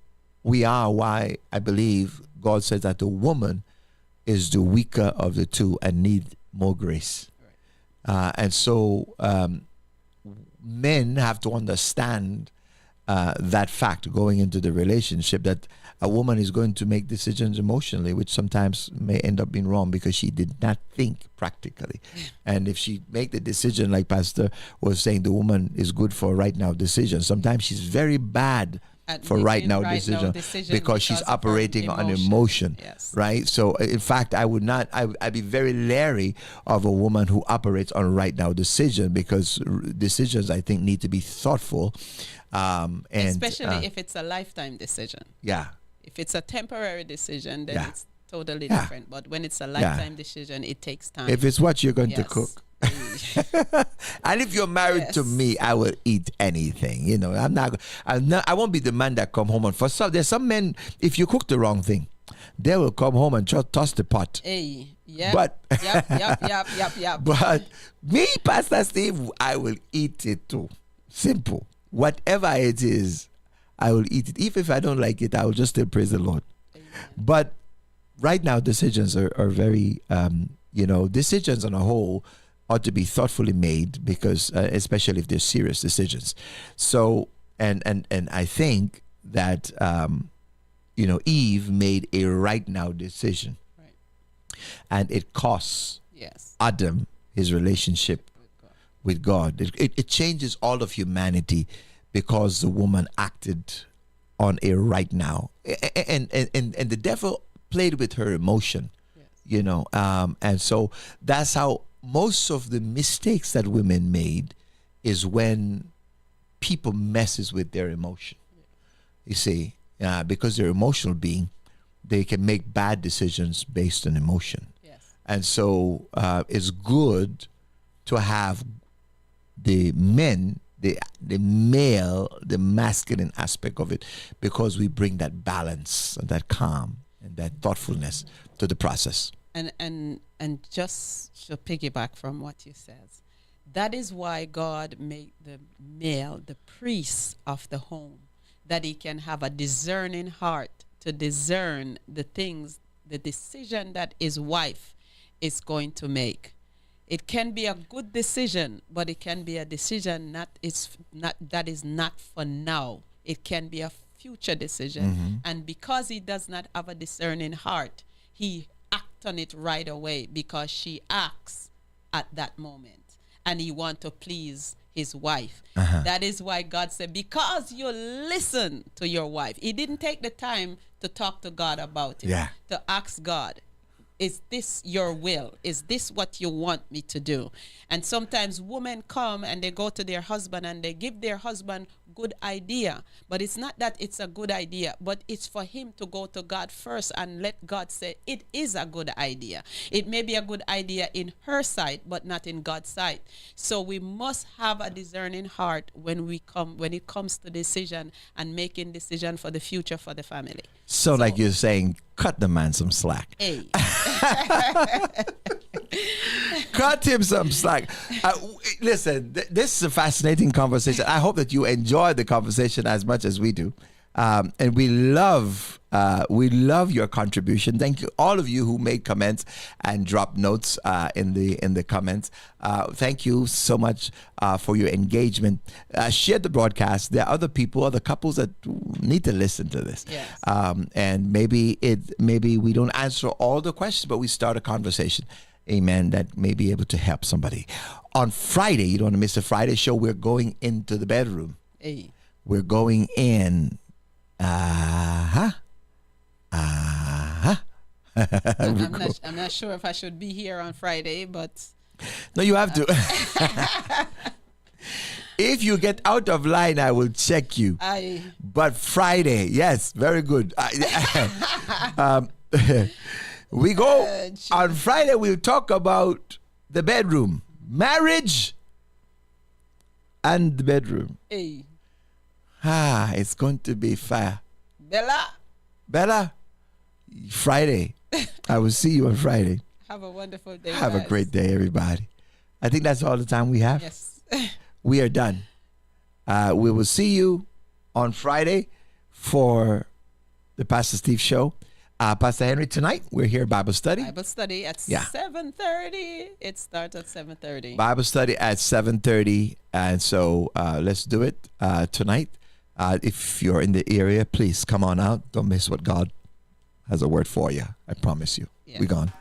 we are, why I believe God says that the woman is the weaker of the two and need more grace. And so men have to understand that fact going into the relationship, that a woman is going to make decisions emotionally, which sometimes may end up being wrong because she did not think practically. And if she make the decision, like Pastor was saying, the woman is good for right now decision. Sometimes she's very bad for right now decision because she's operating on emotion. Yes. Right? So in fact, I'd be very leery of a woman who operates on right now decision, because decisions, I think, need to be thoughtful. And especially if it's a lifetime decision. Yeah. If it's a temporary decision, then it's totally different. But when it's a lifetime decision, it takes time. If it's what you're going to cook. And if you're married to me, I will eat anything. You know, I won't be the man that come home and there's some men, if you cook the wrong thing, they will come home and just toss the pot. Hey, yeah. But yep. But me, Pastor Steve, I will eat it too. Simple. Whatever it is, I will eat it. Even if I don't like it, I will just still praise the Lord. Amen. But right now, decisions are very, decisions on a whole ought to be thoughtfully made, because especially if they're serious decisions. So, and I think that, Eve made a right now decision. Right. And it costs Adam his relationship with God. It changes all of humanity because the woman acted on a right now. And the devil played with her emotion, and so that's how most of the mistakes that women made is when people messes with their emotion. You see, because they're emotional being, they can make bad decisions based on emotion. Yes. And so it's good to have the men, the male, the masculine aspect of it, because we bring that balance and that calm and that thoughtfulness to the process. And just to piggyback from what you said, that is why God made the male the priest of the home, that he can have a discerning heart to discern the decision that his wife is going to make. It can be a good decision, but it can be a decision that is not for now. It can be a future decision. Mm-hmm. And because he does not have a discerning heart, he acts on it right away because she acts at that moment. And he wants to please his wife. Uh-huh. That is why God said, because you listen to your wife. He didn't take the time to talk to God about it, to ask God, is this your will? Is this what you want me to do? And sometimes women come and they go to their husband and they give their husband good idea. But it's not that it's a good idea, but it's for him to go to God first and let God say it is a good idea. It may be a good idea in her sight, but not in God's sight. So we must have a discerning heart when it comes to decision and making decision for the future for the family. So like you're saying, cut the man some slack. Hey. Cut him some slack. Listen, this is a fascinating conversation. I hope that you enjoy the conversation as much as we do. And we love your contribution. Thank you, all of you who made comments and dropped notes in the comments. Thank you so much for your engagement. Share the broadcast. There are other people, other couples that need to listen to this. Yes. And maybe we don't answer all the questions, but we start a conversation. Amen. That may be able to help somebody. On Friday, you don't want to miss the Friday show. We're going into the bedroom. Hey. We're going in. I'm not sure if I should be here on Friday, but no, you have to. If you get out of line, I will check you. But Friday, yes, very good. We go on Friday. We'll talk about the bedroom, marriage, and the bedroom. Hey. It's going to be fire. Bella. Friday. I will see you on Friday. Have a wonderful day. Have guys. a great day, everybody. I think that's all the time we have. Yes. We are done. We will see you on Friday for the Pastor Steve Show. Pastor Henry, tonight we're here Bible study. Bible study at 7:30. It starts at 7:30. Bible study at 7:30, and so let's do it tonight. If you're in the area, please come on out. Don't miss what God has a word for you. I promise you. Yeah. We're gone.